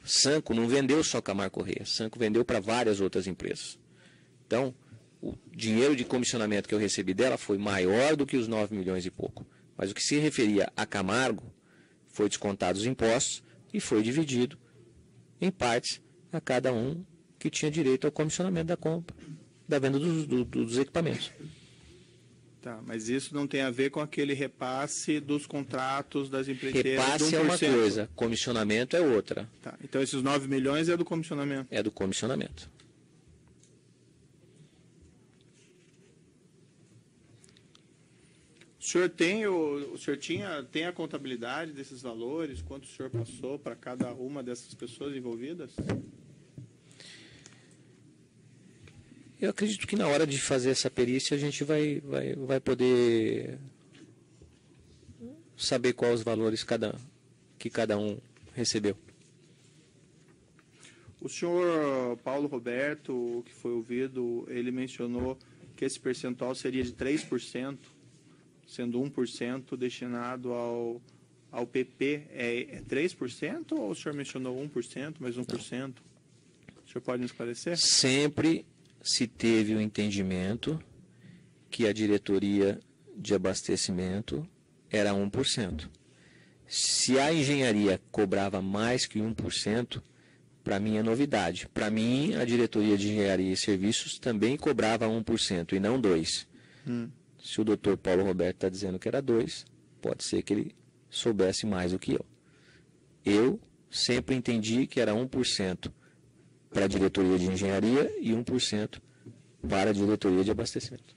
Sanco não vendeu só Camargo Correia, Sanco vendeu para várias outras empresas. Então, o dinheiro de comissionamento que eu recebi dela foi maior do que os 9 milhões e pouco. Mas o que se referia a Camargo foi descontado os impostos e foi dividido em partes a cada um que tinha direito ao comissionamento da compra, da venda dos equipamentos. Tá, mas isso não tem a ver com aquele repasse dos contratos das empreiteiras. Repasse é uma coisa, comissionamento é outra. Tá, então esses 9 milhões é do comissionamento? É do comissionamento. O senhor tem a contabilidade desses valores? Quanto o senhor passou para cada uma dessas pessoas envolvidas? Eu acredito que na hora de fazer essa perícia a gente vai poder saber quais os valores que cada um recebeu. O senhor Paulo Roberto, que foi ouvido, ele mencionou que esse percentual seria de 3%, sendo 1% destinado ao PP. É 3% ou o senhor mencionou 1%, mais 1%? Não. O senhor pode me esclarecer? Sempre se teve o entendimento que a diretoria de abastecimento era 1%. Se a engenharia cobrava mais que 1%, para mim é novidade. Para mim, a diretoria de engenharia e serviços também cobrava 1% e não 2%. Se o doutor Paulo Roberto está dizendo que era 2%, pode ser que ele soubesse mais do que eu. Eu sempre entendi que era 1% para a diretoria de engenharia e 1% para a diretoria de abastecimento.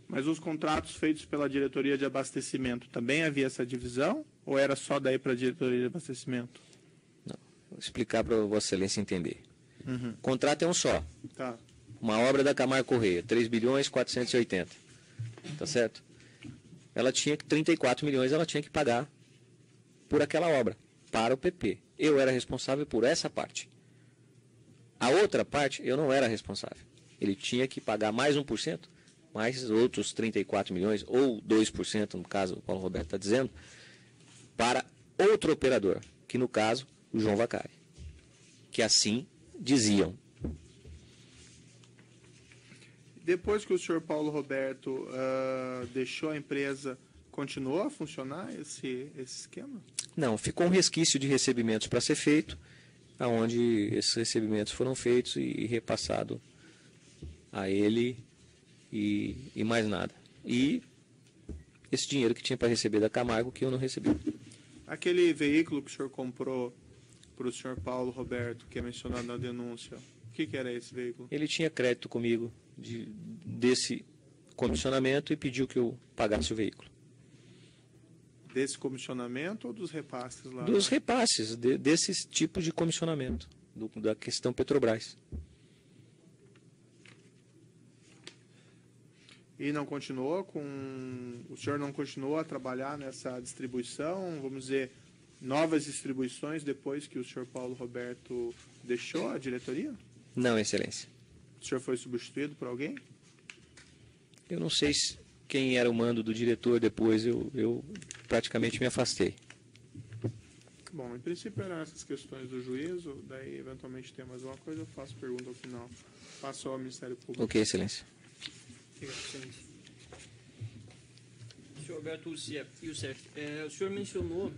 Mas os contratos feitos pela diretoria de abastecimento, também havia essa divisão? Ou era só daí para a diretoria de abastecimento? Não, vou explicar para Vossa Excelência entender. O contrato é um só. Tá. Uma obra da Camargo Correia, 3 bilhões 480. Tá certo? Ela tinha 34 milhões, ela tinha que pagar por aquela obra, para o PP. Eu era responsável por essa parte. A outra parte, eu não era responsável. Ele tinha que pagar mais 1%, mais outros 34 milhões, ou 2%, no caso, o Paulo Roberto está dizendo, para outro operador, que no caso, o João Vacari. Que assim diziam. Depois que o senhor Paulo Roberto deixou a empresa, continuou a funcionar esse esquema? Não, ficou um resquício de recebimentos para ser feito, aonde esses recebimentos foram feitos e repassado a ele e mais nada. E esse dinheiro que tinha para receber da Camargo que eu não recebi. Aquele veículo que o senhor comprou para o senhor Paulo Roberto, que é mencionado na denúncia, o que era esse veículo? Ele tinha crédito comigo desse comissionamento e pediu que eu pagasse o veículo. Desse comissionamento ou dos repasses lá? Dos repasses, desses tipos de comissionamento, da questão Petrobras. E não continuou o senhor não continuou a trabalhar nessa distribuição, vamos dizer, novas distribuições depois que o senhor Paulo Roberto deixou a diretoria? Não, Excelência. O senhor foi substituído por alguém? Eu não sei quem era o mando do diretor depois, eu praticamente me afastei. Bom, em princípio eram essas questões do juízo, daí eventualmente tem mais uma coisa, eu faço pergunta ao final. Passo ao Ministério Público. Ok, Excelência. Excelência. Senhor Alberto Youssef, o senhor mencionou,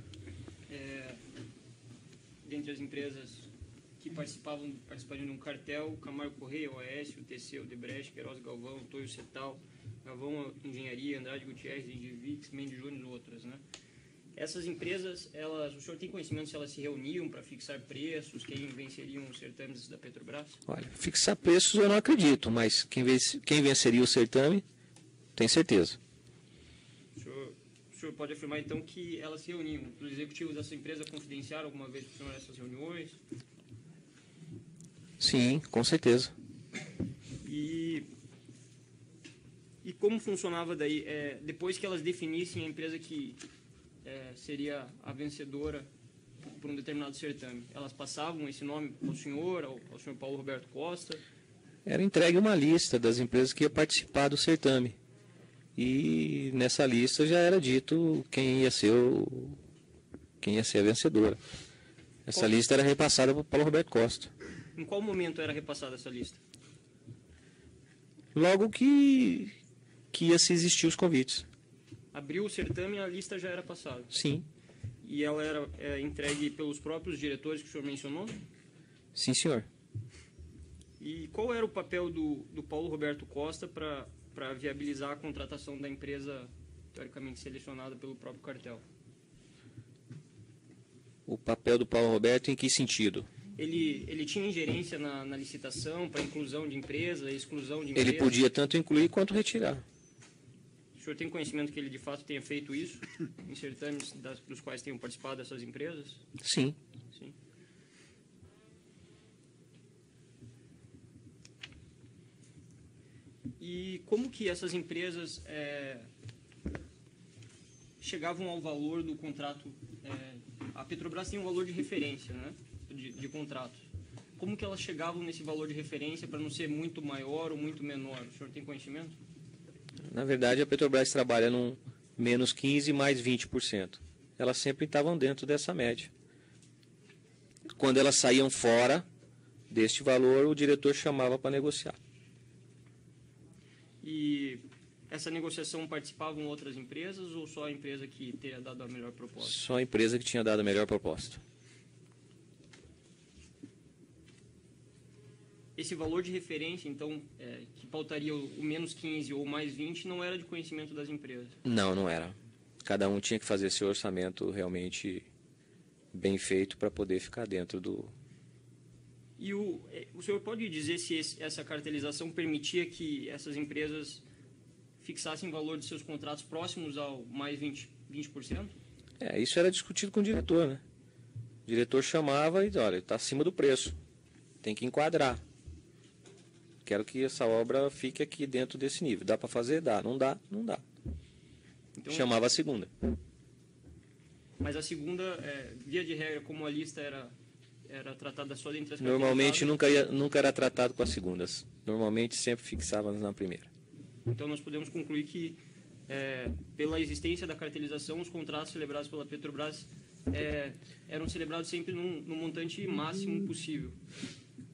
dentre as empresas que participariam de um cartel, o Camargo Correia, o Oeste, o TC, o Debrecht, Queiroz Galvão, Toyo Cetal, Galvão Engenharia, Andrade Gutierrez, Engivix, Mendes Júnior e outras, né? Essas empresas, o senhor tem conhecimento se elas se reuniam para fixar preços, quem venceriam os certames da Petrobras? Olha, fixar preços eu não acredito, mas quem venceria o certame, tem certeza. O senhor pode afirmar, então, que elas se reuniam. Os executivos dessa empresa confidenciaram alguma vez para o senhor essas reuniões? Sim, com certeza. E como funcionava daí? Depois que elas definissem a empresa que seria a vencedora por um determinado certame, elas passavam esse nome ao senhor Paulo Roberto Costa? Era entregue uma lista das empresas que ia participar do certame. E nessa lista já era dito quem ia ser a vencedora. Essa lista era repassada para o Paulo Roberto Costa. Em qual momento era repassada essa lista? Logo que ia se existir os convites. Abriu o certame e a lista já era passada? Sim. E ela era entregue pelos próprios diretores que o senhor mencionou? Sim, senhor. E qual era o papel do Paulo Roberto Costa para viabilizar a contratação da empresa, teoricamente selecionada pelo próprio cartel? O papel do Paulo Roberto em que sentido? Ele tinha ingerência na licitação para inclusão de empresa, exclusão de empresa? Ele podia tanto incluir quanto retirar. O senhor tem conhecimento que ele de fato tenha feito isso em certames dos quais tenham participado essas empresas? Sim. Sim. E como que essas empresas chegavam ao valor do contrato? A Petrobras tem um valor de referência, né, de contrato. Como que elas chegavam nesse valor de referência para não ser muito maior ou muito menor? O senhor tem conhecimento? Na verdade, a Petrobras trabalha num menos 15% mais 20%. Elas sempre estavam dentro dessa média. Quando elas saíam fora deste valor, o diretor chamava para negociar. E essa negociação participavam outras empresas ou só a empresa que teria dado a melhor proposta? Só a empresa que tinha dado a melhor proposta. Esse valor de referência, então, que pautaria o menos 15 ou mais 20, não era de conhecimento das empresas? Não, não era. Cada um tinha que fazer seu orçamento realmente bem feito para poder ficar dentro do... E o senhor pode dizer se essa cartelização permitia que essas empresas fixassem o valor de seus contratos próximos ao mais 20%? Isso era discutido com o diretor, né? O diretor chamava e dizia, olha, está acima do preço, tem que enquadrar. Quero que essa obra fique aqui dentro desse nível. Dá para fazer? Dá. Não dá? Não dá. Então, chamava a segunda. Mas a segunda, via de regra, como a lista era tratada só dentre as normalmente nunca era tratado com as segundas. Normalmente sempre fixávamos na primeira. Então nós podemos concluir que, pela existência da cartelização, os contratos celebrados pela Petrobras eram celebrados sempre no montante máximo possível,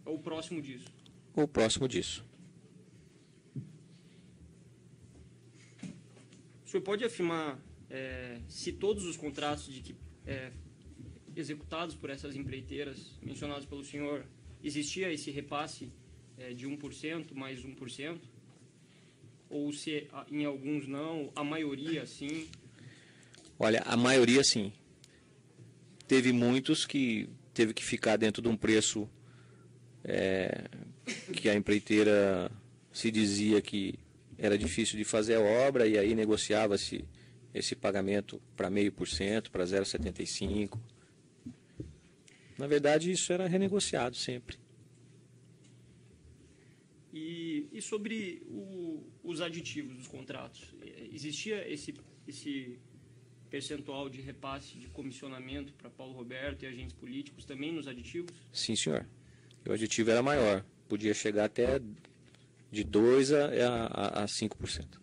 ou próximo disso. Ou próximo disso. O senhor pode afirmar se todos os contratos executados por essas empreiteiras mencionadas pelo senhor, existia esse repasse de 1% mais 1%? Ou se em alguns não, a maioria sim? Olha, a maioria sim. Teve muitos que teve que ficar dentro de um preço que a empreiteira se dizia que era difícil de fazer a obra e aí negociava-se esse pagamento para 0,5%, para 0,75%. Na verdade, isso era renegociado sempre. E sobre os aditivos dos contratos, existia esse percentual de repasse de comissionamento para Paulo Roberto e agentes políticos também nos aditivos? Sim, senhor. E o aditivo era maior, podia chegar até de 2% a 5%.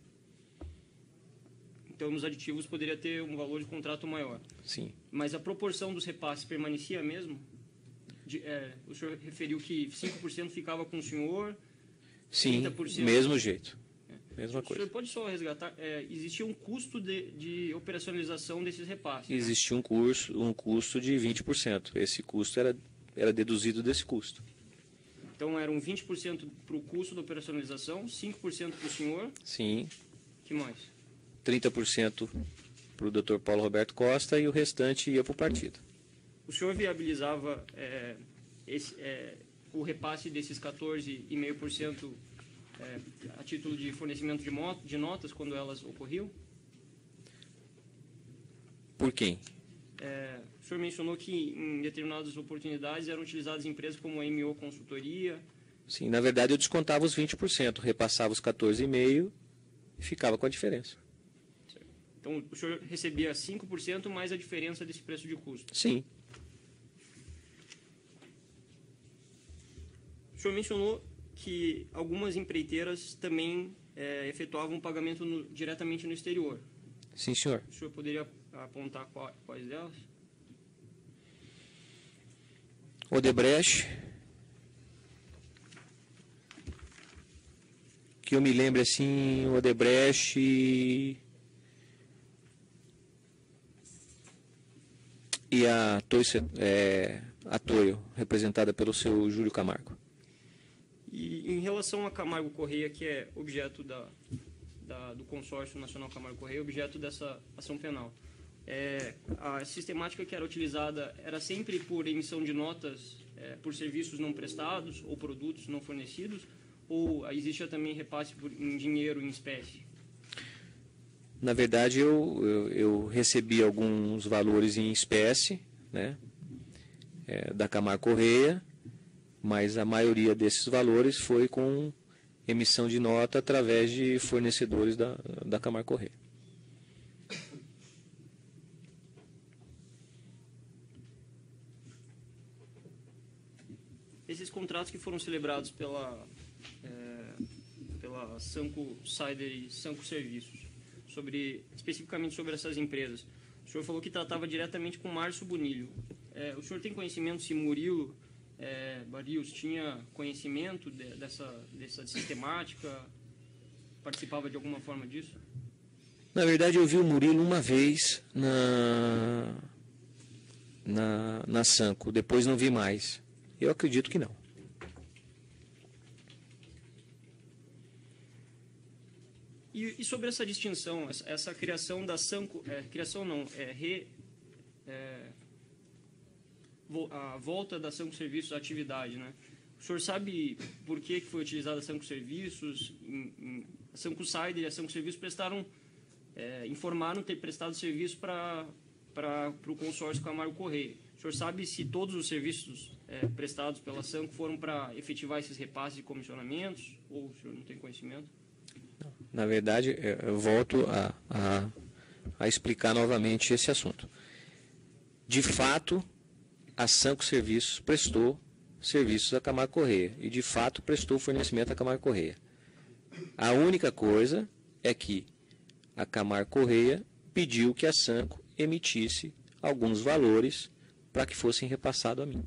Então, nos aditivos poderia ter um valor de contrato maior. Sim. Mas a proporção dos repasses permanecia a mesma? O senhor referiu que 5% ficava com o senhor, Sim, 30%... mesmo jeito. Mesma O coisa. senhor pode só resgatar, existia um custo de operacionalização desses repasses? Existia um custo de 20%. Esse custo era deduzido desse custo. Então, eram 20% para o custo da operacionalização, 5% para o senhor. Sim. Que mais? 30% para o Dr. Paulo Roberto Costa e o restante ia para o partido. O senhor viabilizava o repasse desses 14,5% a título de fornecimento de notas quando elas ocorriam? Por quem? O senhor mencionou que em determinadas oportunidades eram utilizadas empresas como a MO Consultoria. Sim, na verdade eu descontava os 20%, repassava os 14,5% e ficava com a diferença. Então, o senhor recebia 5% mais a diferença desse preço de custo? Sim. O senhor mencionou que algumas empreiteiras também efetuavam um pagamento diretamente no exterior. Sim, senhor. O senhor poderia apontar quais delas? Odebrecht, que eu me lembro assim, Odebrecht e a Toyo, representada pelo seu Júlio Camargo. E em relação a Camargo Correia, que é objeto do consórcio nacional Camargo Correia, objeto dessa ação penal, a sistemática que era utilizada era sempre por emissão de notas por serviços não prestados ou produtos não fornecidos, ou existia também repasse em dinheiro, em espécie? Na verdade, eu recebi alguns valores em espécie, né, da Camargo Correia, mas a maioria desses valores foi com emissão de nota através de fornecedores da Camargo Correia. Esses contratos que foram celebrados pela Sanco Cider e Sanco Serviços, especificamente sobre essas empresas, o senhor falou que tratava diretamente com Márcio Bonilho. O senhor tem conhecimento se Murilo Barrios tinha conhecimento dessa sistemática, participava de alguma forma disso? Na verdade, eu vi o Murilo uma vez na Sanco, depois não vi mais. Eu acredito que não. E sobre essa distinção, essa criação da Sanco, a volta da Sanco Serviços à atividade, né? O senhor sabe por que foi utilizada a Sanco Serviços? A Sanco Cider e a Sanco Serviços informaram ter prestado serviço para o consórcio Camargo Correia. O senhor sabe se todos os serviços prestados pela Sanco foram para efetivar esses repasses e comissionamentos, ou o senhor não tem conhecimento? Na verdade, eu volto a explicar novamente esse assunto. De fato, a Sanco Serviços prestou serviços à Camargo Correia e, de fato, prestou fornecimento à Camargo Correia. A única coisa é que a Camargo Correia pediu que a Sanco emitisse alguns valores para que fossem repassados a mim.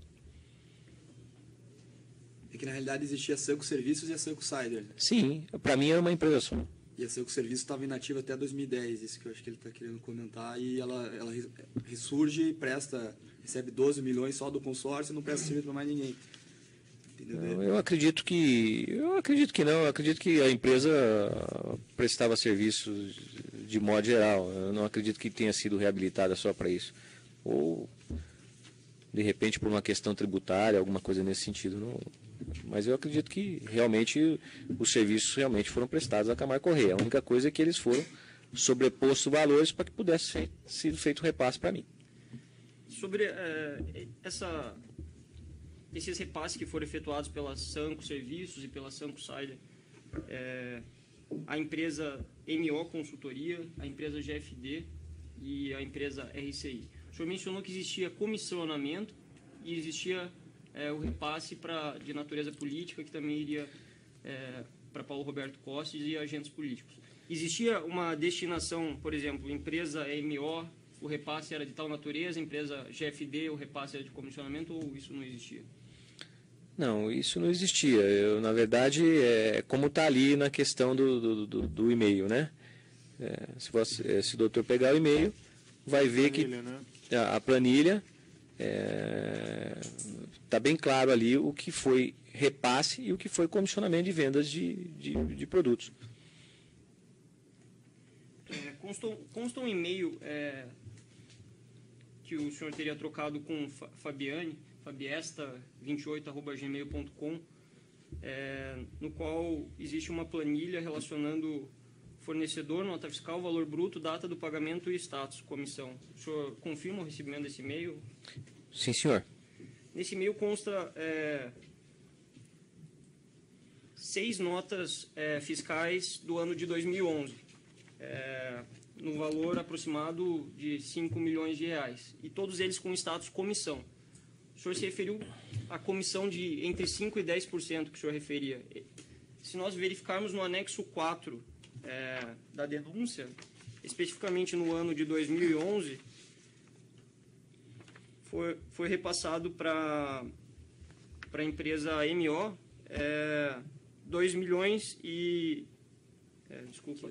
É que, na realidade, existia a Sanco Serviços e a Sanco Cider. Sim, para mim era uma empresa só. E a Sanco Serviços estava inativa até 2010, isso que eu acho que ele está querendo comentar, e ela ressurge e recebe 12 milhões só do consórcio e não presta serviço para mais ninguém. Entendeu? Eu acredito que não, eu acredito que a empresa prestava serviços de modo geral. Eu não acredito que tenha sido reabilitada só para isso. Ou, de repente, por uma questão tributária, alguma coisa nesse sentido. Não. Mas eu acredito que realmente os serviços realmente foram prestados à Camargo Correia. A única coisa é que eles foram sobrepostos valores para que pudesse ser feito o repasse para mim. Sobre esses repasses que foram efetuados pela Sanco Serviços e pela Sanco Cider, a empresa MO Consultoria, a empresa GFD e a empresa RCI. O senhor mencionou que existia comissionamento e existia o repasse de natureza política, que também iria para Paulo Roberto Costes e agentes políticos. Existia uma destinação, por exemplo, empresa MO, o repasse era de tal natureza, empresa GFD, o repasse era de comissionamento, ou isso não existia? Não, isso não existia. Na verdade, como está ali na questão do e-mail, né? Se o doutor pegar o e-mail, vai ver que a planilha está bem claro ali o que foi repasse e o que foi comissionamento de vendas de produtos. Consta um e-mail que o senhor teria trocado com fabiesta28@gmail.com, no qual existe uma planilha relacionando fornecedor, nota fiscal, valor bruto, data do pagamento e status, comissão. O senhor confirma o recebimento desse e-mail? Sim, senhor. Nesse e-mail consta 6 notas fiscais do ano de 2011, no valor aproximado de 5 milhões de reais, e todos eles com status comissão. O senhor se referiu à comissão de entre 5% e 10% que o senhor referia. Se nós verificarmos no anexo 4 da denúncia, especificamente no ano de 2011, foi repassado para a empresa MO 2 milhões e... desculpa.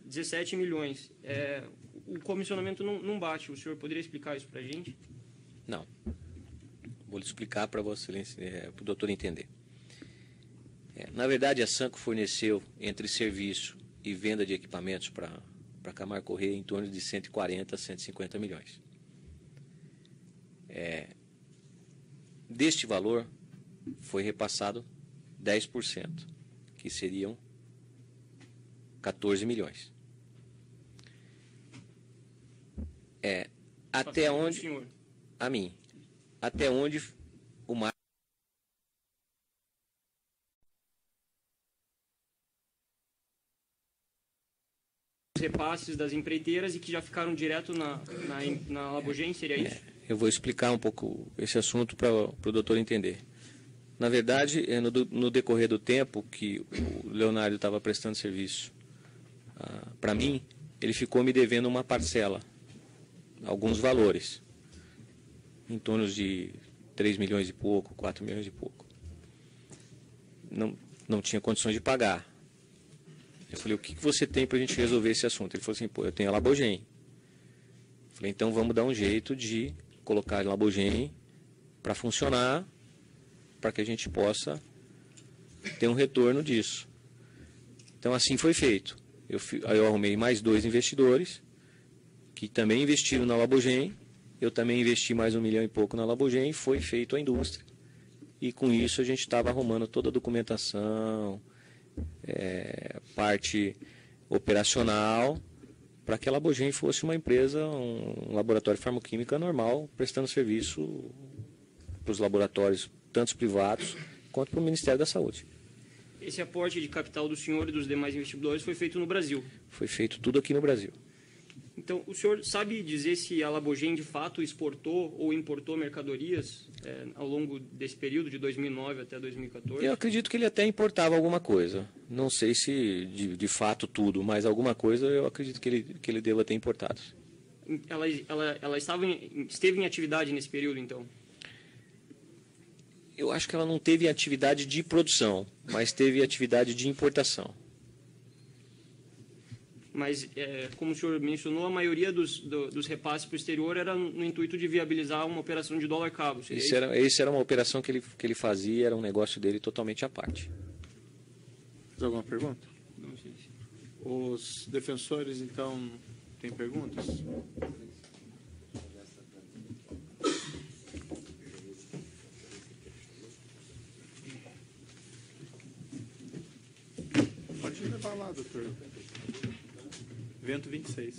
17 milhões. O comissionamento não bate. O senhor poderia explicar isso para a gente? Não. Vou lhe explicar para Vossa Excelência, para o doutor entender. Na verdade, a Sanco forneceu, entre serviço e venda de equipamentos para a Camargo Corrêa, em torno de 140 a 150 milhões. Deste valor, foi repassado 10%, que seriam 14 milhões. Até onde... Senhor. A mim. Até onde o mais... Os repasses das empreiteiras e que já ficaram direto na Labogem, seria isso? Eu vou explicar um pouco esse assunto para o doutor entender. Na verdade, no decorrer do tempo que o Leonardo estava prestando serviço para mim, ele ficou me devendo uma parcela, alguns valores, em torno de 3 milhões e pouco, 4 milhões e pouco. Não tinha condições de pagar. Eu falei, o que você tem para a gente resolver esse assunto? Ele falou assim, eu tenho a Labogem. Eu falei, então vamos dar um jeito de colocar a Labogem para funcionar, para que a gente possa ter um retorno disso. Então assim foi feito. Eu arrumei mais 2 investidores, que também investiram na Labogem. Eu também investi mais 1 milhão e pouco na Labogem, foi feito a indústria. E com isso a gente estava arrumando toda a documentação, parte operacional, para que a Labogem fosse uma empresa, um laboratório de farmacoquímica normal, prestando serviço para os laboratórios, tanto os privados quanto para o Ministério da Saúde. Esse aporte de capital do senhor e dos demais investidores foi feito no Brasil? Foi feito tudo aqui no Brasil. Então, o senhor sabe dizer se a Labogem de fato exportou ou importou mercadorias ao longo desse período, de 2009 até 2014? Eu acredito que ele até importava alguma coisa. Não sei se de fato tudo, mas alguma coisa eu acredito que ele deva ter importado. Ela esteve em atividade nesse período, então? Eu acho que ela não teve atividade de produção, mas teve atividade de importação. Mas, como o senhor mencionou, a maioria dos repasses para o exterior era no intuito de viabilizar uma operação de dólar cabo. Essa era uma operação que ele fazia, era um negócio dele totalmente à parte. Mais alguma pergunta? Não sei. Os defensores, então, têm perguntas? Pode levar lá, doutor. Evento 26.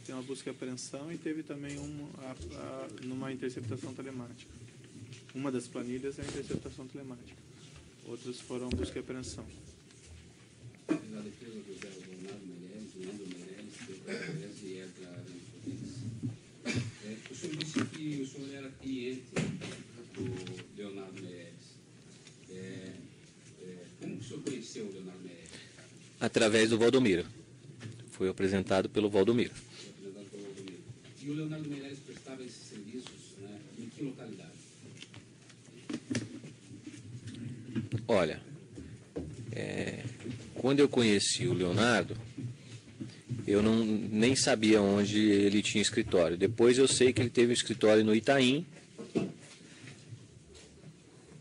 Tem uma busca e apreensão e teve também numa interceptação telemática. Uma das planilhas é a interceptação telemática. Outras foram busca e apreensão. Na defesa do Zé Leonardo Meirelles, Leandro Meirelles, Pedro Meirelles e Edgar Arantes. O senhor disse que o senhor era cliente do Leonardo Meirelles. Como que o senhor conheceu o Leonardo Meirelles? Através do Valdomiro. Foi apresentado pelo Valdomiro. Foi apresentado pelo Valdomiro. E o Leonardo Meirelles prestava esses serviços, né, em que localidade? Olha, quando eu conheci o Leonardo, eu nem sabia onde ele tinha escritório. Depois eu sei que ele teve um escritório no Itaim.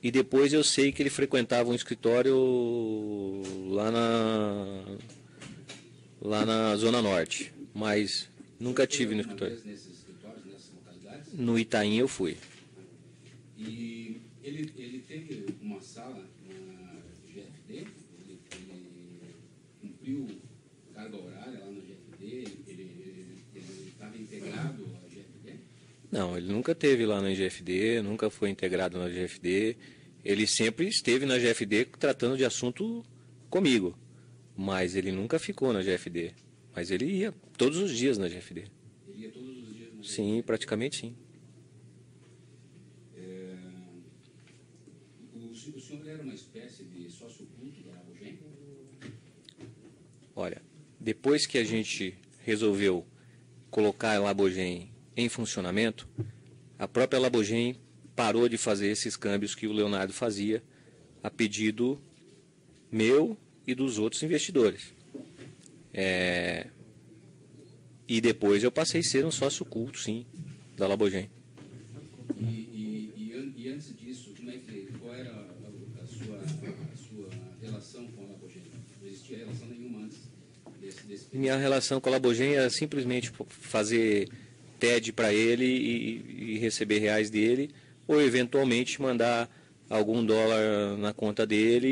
E depois eu sei que ele frequentava um escritório lá na Zona Norte. Mas nunca tive no escritório. Nesses escritórios, nessas localidades? No Itaim eu fui. E ele teve uma sala na GFD? Ele cumpriu carga horária lá na GFD? Ele estava integrado à GFD? Não, ele nunca esteve lá na GFD, nunca foi integrado na GFD. Ele sempre esteve na GFD tratando de assunto comigo, mas ele nunca ficou na GFD. Mas ele ia todos os dias na GFD. Ele ia todos os dias na GFD? Sim, praticamente sim. O senhor era uma espécie de sócio oculto da Labogem? Olha, depois que a gente resolveu colocar a Labogem em funcionamento, a própria Labogem parou de fazer esses câmbios que o Leonardo fazia a pedido meu e dos outros investidores. E depois eu passei a ser um sócio oculto, sim, da Labogem. E antes disso, qual era a sua relação com a Labogem? Não existia relação nenhuma antes desse período? Minha relação com a Labogem era simplesmente fazer TED para ele e receber reais dele, ou eventualmente mandar algum dólar na conta dele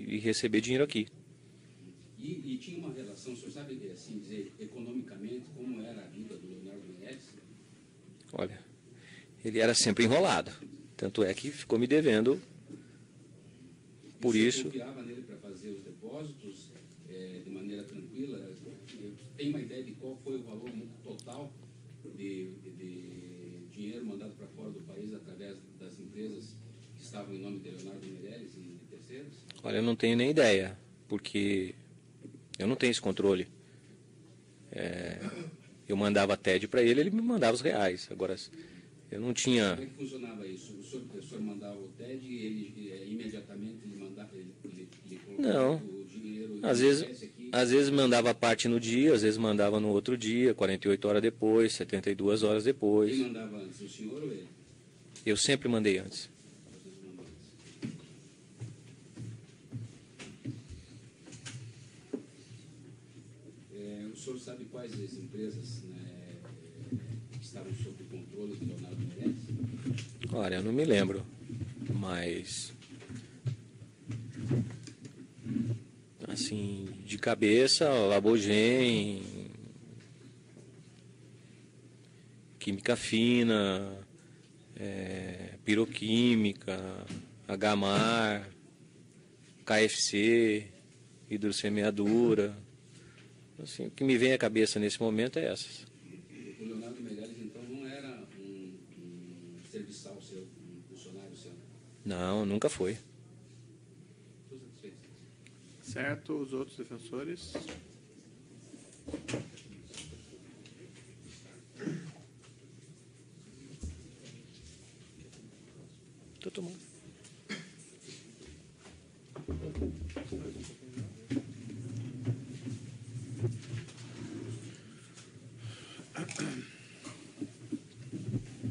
e receber dinheiro aqui. E tinha uma relação, o senhor sabe assim dizer, economicamente, como era a vida do Leonardo Meirelles? Olha, ele era sempre enrolado. Tanto é que ficou me devendo por isso. O senhor confiava nele para fazer os depósitos de maneira tranquila? Tem uma ideia de qual foi o valor total de dinheiro mandado para fora do país através das empresas que estavam em nome de Leonardo Meirelles e de terceiros? Olha, eu não tenho nem ideia, porque eu não tenho esse controle. Eu mandava TED para ele, ele me mandava os reais. Agora, eu não tinha... Como é que funcionava isso? O senhor mandava o TED e ele imediatamente lhe mandava, ele colocava Não. o dinheiro... Às vezes mandava parte no dia, às vezes mandava no outro dia, 48 horas depois, 72 horas depois. Quem mandava antes, o senhor ou ele? Eu sempre mandei antes. Vocês mandam antes. O senhor sabe quais as empresas, né, que estavam sob o controle de Leonardo Meirelles? Olha, eu não me lembro, mas... Assim, de cabeça, Labogem, Química Fina, Piroquímica, H-Mar, KFC, Hidrosemeadura. Assim, o que me vem à cabeça nesse momento é essas. O Leonardo Meirelles, então, não era um serviçal seu, um funcionário seu? Não, nunca foi. Estou satisfeito. Certo, os outros defensores? Estou tomando.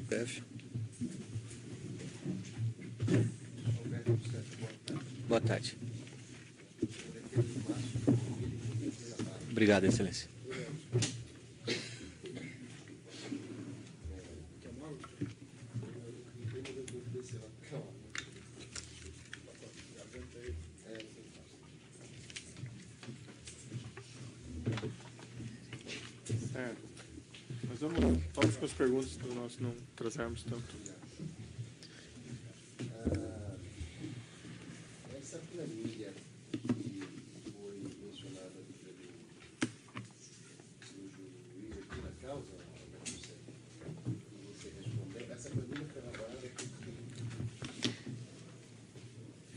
Breve. Boa tarde. Obrigado, Excelência. Certo. Mas vamos com as perguntas para nós não atrasarmos tanto. Essa planilha que foi mencionada pelo juiz aqui na causa,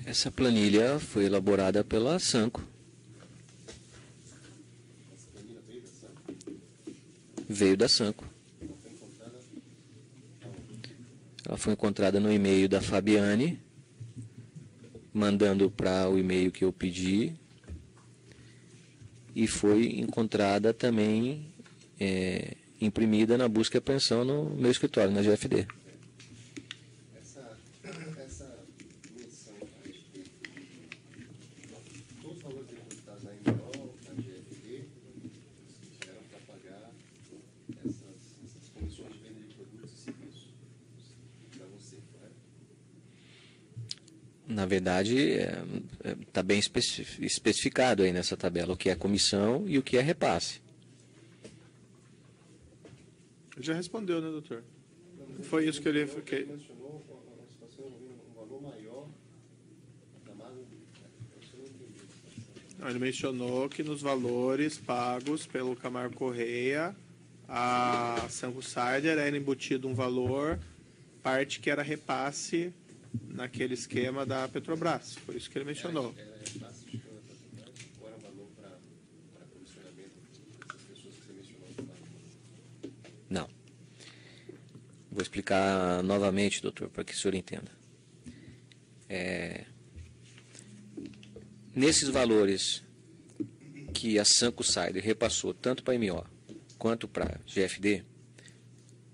Essa planilha foi elaborada pela Sanco. Essa planilha veio da SAM? Veio da Sanco. Ela foi encontrada aonde? Ela foi encontrada no e-mail da Fabiane, mandando para o e-mail que eu pedi, e foi encontrada também imprimida na busca e apreensão no meu escritório, na GFD. Essa menção a respeito dos valores depositados na MO, na GFD, que tiveram para pagar essas comissões de venda de produtos e serviços para você, correto? Na verdade, está bem especificado aí nessa tabela o que é comissão e o que é repasse. Já respondeu, né, doutor? Foi isso que ele... Ele mencionou uma situação envolvendo um valor maior da mágoa. Eu não entendi. Não, ele mencionou que nos valores pagos pelo Camargo Correia, a Sanco Cider era embutido um valor, parte que era repasse naquele esquema da Petrobras. Foi isso que ele mencionou. Era repasse de cana para Petrobras ou era valor para comissionamento dessas pessoas que você mencionou no banco? Não. Vou explicar novamente, doutor, para que o senhor entenda. Nesses valores que a Sanco Cider repassou tanto para a MO quanto para a GFD,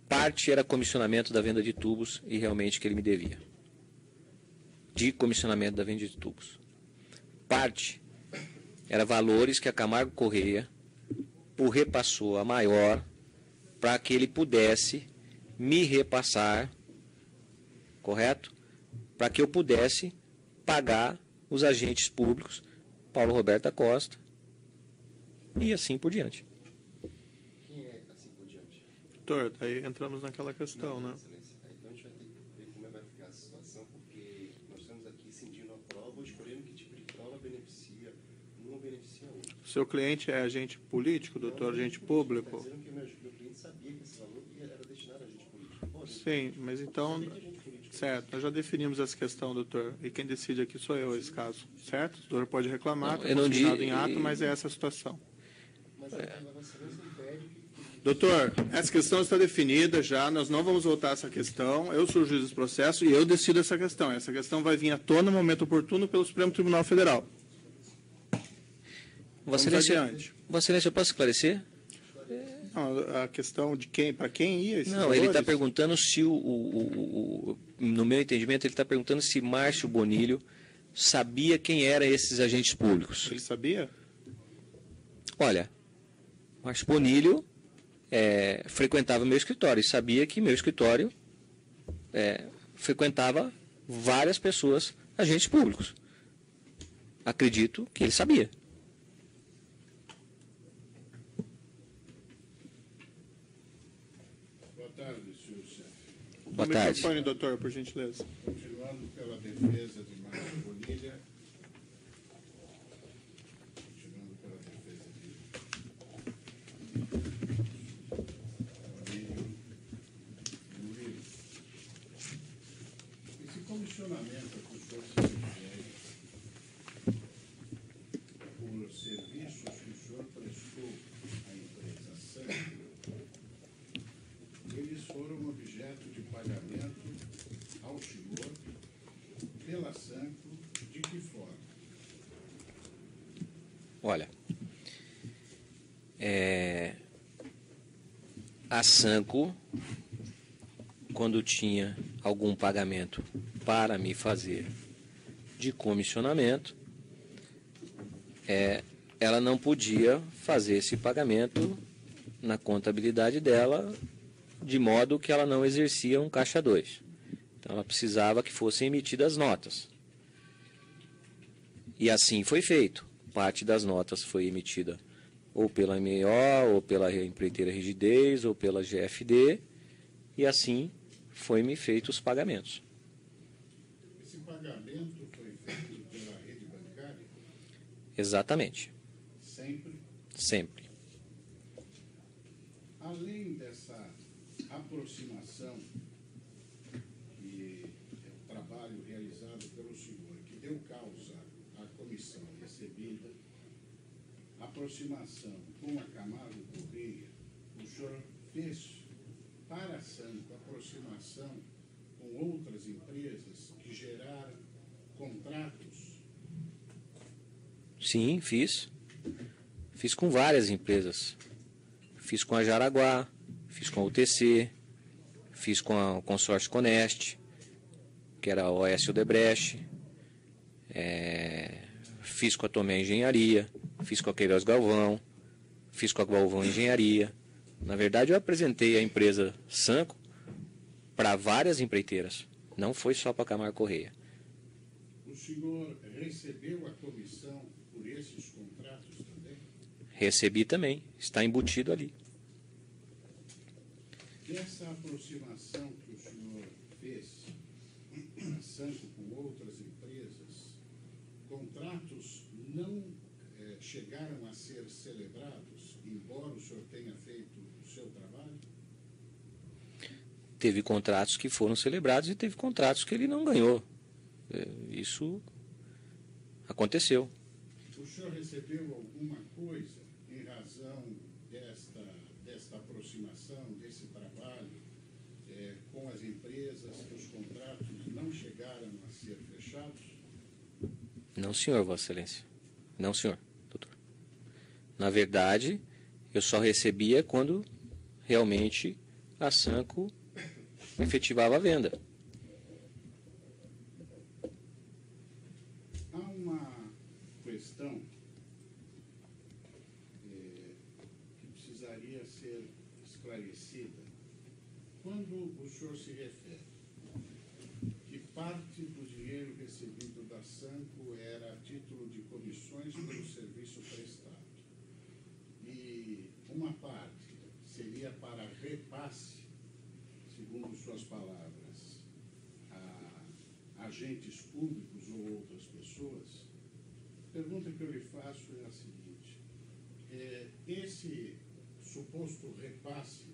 parte era comissionamento da venda de tubos e realmente que ele me devia. De comissionamento da venda de tubos. Parte era valores que a Camargo Correia o repassou a maior para que ele pudesse me repassar, correto? Para que eu pudesse pagar os agentes públicos, Paulo Roberto da Costa, e assim por diante. Quem é assim por diante? Doutor, aí entramos naquela questão, né? Excelência. Então a gente vai ter que ver como vai ficar a situação, porque nós estamos aqui cindindo a prova, escolhendo que tipo de prova beneficia, não beneficia outro. Seu cliente é agente político, doutor, agente Está público? dizendo que meu cliente sabia que esse valor era destinado a agente político. Bom, Sim, mas então... sabia que agente político. Certo, nós já definimos essa questão, doutor. E quem decide aqui sou eu, esse caso. Certo? O doutor pode reclamar, Não, está eu não consignado digo- em ato, mas é essa a situação. Mas a Vossa Excelência impede que Doutor, essa questão está definida já, nós não vamos voltar a essa questão. Eu sou o juiz desse processo e eu decido essa questão. Essa questão vai vir à tona no momento oportuno pelo Supremo Tribunal Federal. Vossa Vamos Excelência, adiante. Vossa Excelência, eu posso esclarecer? Não, a questão de quem, para quem ia esses Não, ele está valores? perguntando se no meu entendimento, ele está perguntando se Márcio Bonilho sabia quem eram esses agentes públicos. Ele sabia? Olha, Márcio Bonilho frequentava meu escritório e sabia que meu escritório frequentava várias pessoas, agentes públicos. Acredito que ele sabia. Boa tarde, senhor chefe. Boa O tarde. microfone, doutor, por gentileza. Continuando pela defesa de Márcio Bonilha. Continuando pela defesa de Bonilha. Esse comissionamento que o senhor se refere por serviços que o senhor prestou à empresa Sanco, eles foram objeto de pagamento ao senhor pela Sanco de que forma? Olha, a Sanco, quando tinha algum pagamento para me fazer de comissionamento, ela não podia fazer esse pagamento na contabilidade dela, de modo que ela não exercia um caixa 2. Então ela precisava que fossem emitidas notas. E assim foi feito. Parte das notas foi emitida ou pela MO, ou pela empreiteira Rigidez, ou pela GFD, e assim foi-me feito os pagamentos. Esse pagamento foi feito pela rede bancária Exatamente. sempre? Sempre. Além dessa aproximação, que é o trabalho realizado pelo senhor, que deu causa a comissão recebida, aproximação com a Camargo Correia, o senhor fez para a Sanco aproximação com outras empresas que geraram contratos? Sim, fiz. Fiz com várias empresas. Fiz com a Jaraguá, fiz com a UTC, fiz com o consórcio Conest, que era a OS Odebrecht, fiz com a Tomé Engenharia, fiz com a Queiroz Galvão, fiz com a Galvão Engenharia. Na verdade, eu apresentei a empresa Sanco para várias empreiteiras, não foi só para a Camargo Correia. O senhor recebeu a comissão por esses contratos também? Recebi também, está embutido ali. Essa aproximação que o senhor fez, a Sanco com outras empresas, contratos não chegaram a ser celebrados, embora o senhor tenha feito o seu trabalho? Teve contratos que foram celebrados e teve contratos que ele não ganhou. Isso aconteceu. O senhor recebeu alguma coisa em razão desta aproximação, desse trabalho com as empresas, que os contratos não chegaram a ser fechados? Não, senhor, Vossa Excelência. Não, senhor, doutor. Na verdade, eu só recebia quando realmente a Sanco efetivava a venda. Há uma questão que precisaria ser esclarecida. Quando o senhor se refere que parte do dinheiro recebido da Sanco era a título de comissões pelo serviço prestado e uma parte seria para repasse, segundo suas palavras, a agentes públicos ou outras pessoas, a pergunta que eu lhe faço é a seguinte: esse suposto repasse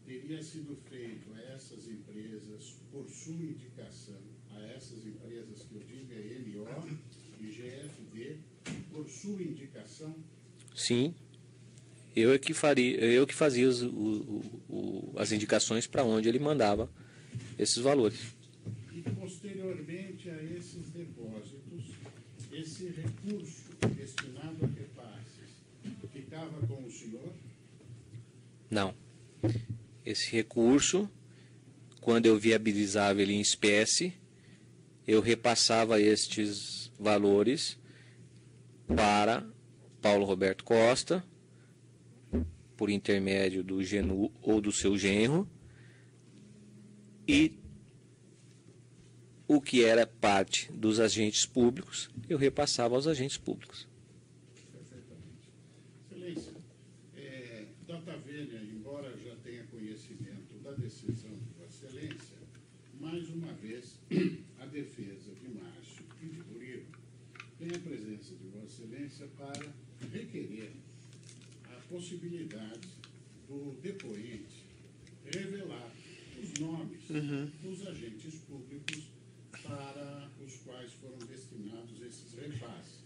teria sido feito a essas empresas por sua indicação, a essas empresas que eu digo é MO e GFD, por sua indicação? Sim, eu que fazia as indicações para onde ele mandava esses valores. E posteriormente a esses depósitos, esse recurso destinado a repasses ficava com o senhor? Não. Esse recurso, quando eu viabilizava ele em espécie, eu repassava estes valores para Paulo Roberto Costa, por intermédio do Genu ou do seu genro, e o que era parte dos agentes públicos, eu repassava aos agentes públicos. Perfeitamente. Excelência, Data Vênia, embora já tenha conhecimento da decisão de Vossa Excelência, mais uma vez, a defesa de Márcio e de Murilo tem a presença de Vossa Excelência para requerer a possibilidade do depoente revelar os nomes dos agentes públicos para os quais foram destinados esses repasses.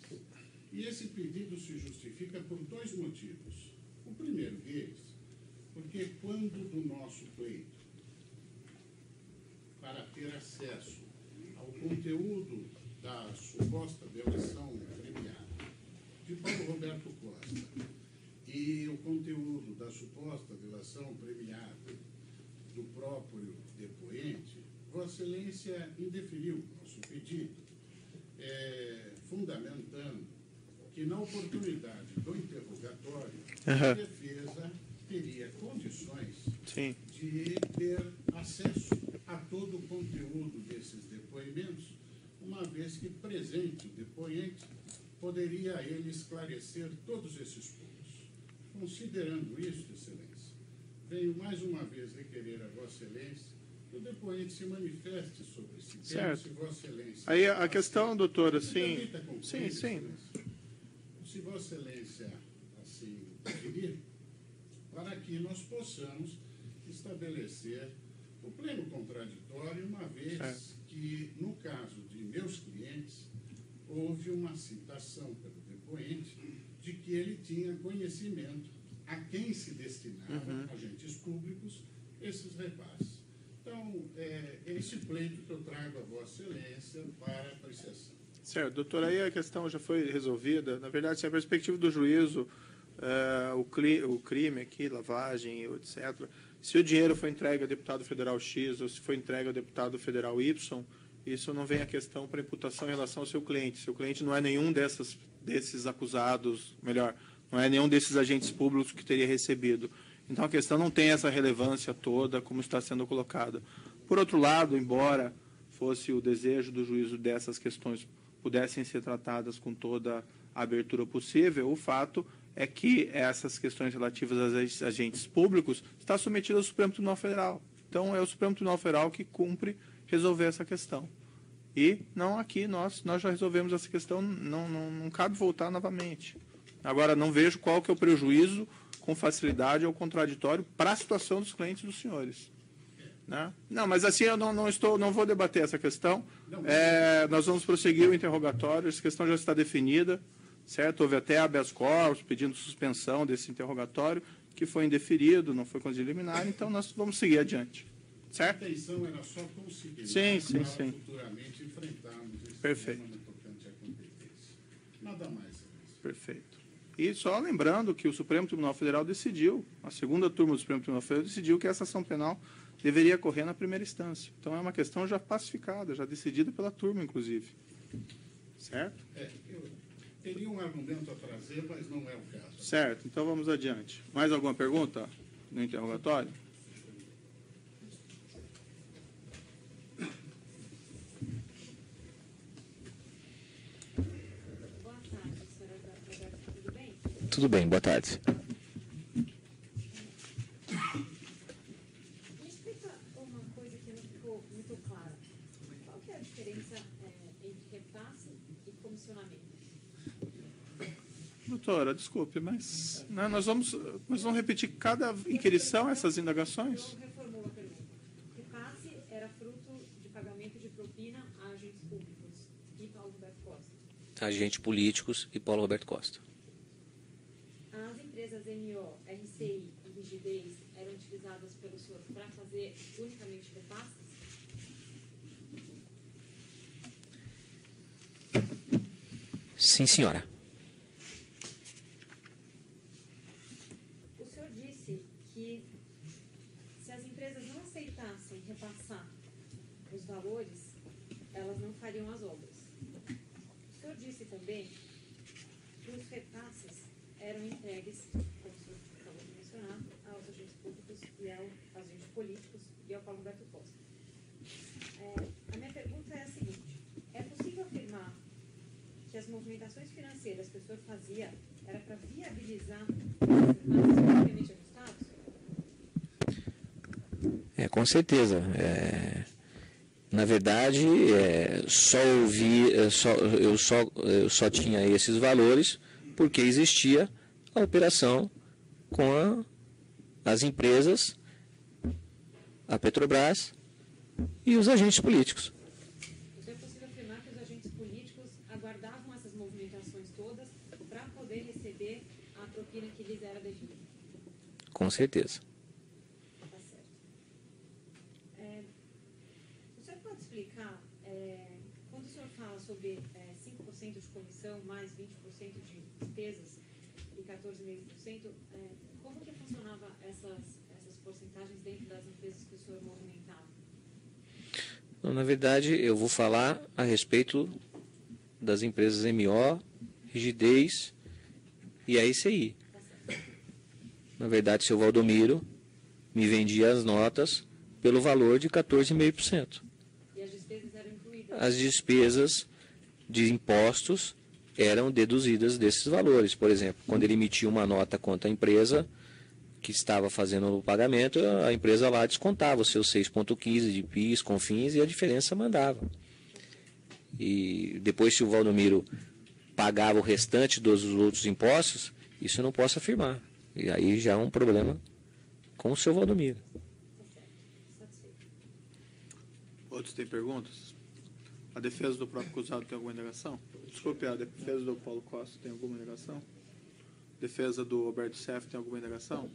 E esse pedido se justifica por dois motivos. O primeiro deles, porque quando do nosso pleito, para ter acesso ao conteúdo da suposta delação premiada de Paulo Roberto Costa e o conteúdo da suposta delação premiada do próprio depoente, Vossa Excelência indeferiu nosso pedido, fundamentando que na oportunidade do interrogatório, a defesa teria condições de ter acesso a todo o conteúdo desses depoimentos, uma vez que presente o depoente poderia ele esclarecer todos esses pontos. Considerando isso, Excelência, venho mais uma vez requerer a Vossa Excelência que o depoente se manifeste sobre esse tema, Certo. se Vossa Excelência... Aí a questão, doutor, assim... Permita concluir, Sim. Excelência. Se Vossa Excelência assim definir, para que nós possamos estabelecer o pleno contraditório, uma vez que, no caso de meus clientes, houve uma citação pelo depoente de que ele tinha conhecimento a quem se destinavam, agentes públicos, esses repasses. Então, é esse pleito que eu trago a Vossa Excelência para apreciação. Certo, doutor, aí a questão já foi resolvida. Na verdade, se a perspectiva do juízo, o crime aqui, lavagem, etc., se o dinheiro foi entregue ao deputado federal X ou se foi entregue ao deputado federal Y, isso não vem a questão para imputação em relação ao seu cliente. Seu cliente não é nenhum desses acusados, melhor, não é nenhum desses agentes públicos que teria recebido. Então, a questão não tem essa relevância toda como está sendo colocada. Por outro lado, embora fosse o desejo do juízo dessas questões pudessem ser tratadas com toda a abertura possível, o fato é que essas questões relativas aos agentes públicos estão submetidas ao Supremo Tribunal Federal. Então, é o Supremo Tribunal Federal que cumpre resolver essa questão. E não aqui, nós já resolvemos essa questão, não cabe voltar novamente. Agora, não vejo qual que é o prejuízo com facilidade ou contraditório para a situação dos clientes dos senhores. Né? Não, mas assim eu não vou debater essa questão. Nós vamos prosseguir o interrogatório, essa questão já está definida, certo? Houve até habeas corpus pedindo suspensão desse interrogatório, que foi indeferido, não foi condição liminar, então nós vamos seguir adiante. Certo? A intenção era só conseguir sim. futuramente enfrentarmos esse Perfeito. tema no tocante à competência. Nada mais. Perfeito. E só lembrando que o Supremo Tribunal Federal decidiu, a segunda turma do Supremo Tribunal Federal decidiu que essa ação penal deveria correr na primeira instância. Então, é uma questão já pacificada, já decidida pela turma, inclusive. Certo? Eu teria um argumento a trazer, mas não é o caso. Certo. Então, vamos adiante. Mais alguma pergunta no interrogatório? Tudo bem, boa tarde. Me explica uma coisa que não ficou muito clara. Qual que é a diferença entre repasse e comissionamento? Doutora, desculpe, mas nós vamos repetir cada inquirição essas indagações? Eu reformulo a pergunta. Repasse era fruto de pagamento de propina a agentes públicos e Paulo Roberto Costa. Agentes políticos e Paulo Roberto Costa. As empresas MO, RCI e Rigidez eram utilizadas pelo senhor para fazer unicamente repasses? Sim, senhora. O senhor disse que se as empresas não aceitassem repassar os valores, elas não fariam as obras. O senhor disse também que os repasses eram entregues, como o senhor acabou de mencionar, aos agentes públicos e aos agentes políticos e ao Paulo Roberto Costa. A minha pergunta é a seguinte: é possível afirmar que as movimentações financeiras que o senhor fazia era para viabilizar os repasses propriamente ajustados? Com certeza. Na verdade, eu só tinha esses valores porque existia a operação com as empresas, a Petrobras e os agentes políticos. Então é possível afirmar que os agentes políticos aguardavam essas movimentações todas para poder receber a propina que lhes era devida? Com certeza. Tá certo. O senhor pode explicar, quando o senhor fala sobre 5% de comissão mais 20% de despesas e 14,5%, como que funcionava essas porcentagens dentro das empresas que o senhor movimentava? Então, na verdade, eu vou falar a respeito das empresas MO, Rigidez e a ICI. Na verdade, seu Valdomiro me vendia as notas pelo valor de 14,5%. E as despesas eram incluídas? As despesas de impostos eram deduzidas desses valores. Por exemplo, quando ele emitia uma nota contra a empresa que estava fazendo o pagamento, a empresa lá descontava os seus 6,15 de PIS, CONFINS, e a diferença mandava. E depois, se o Valdomiro pagava o restante dos outros impostos, isso eu não posso afirmar. E aí já é um problema com o seu Valdomiro. Outros têm perguntas? A defesa do próprio acusado tem alguma indagação? Desculpe, a defesa do Paulo Costa tem alguma indagação? Defesa do Alberto Seff tem alguma indagação?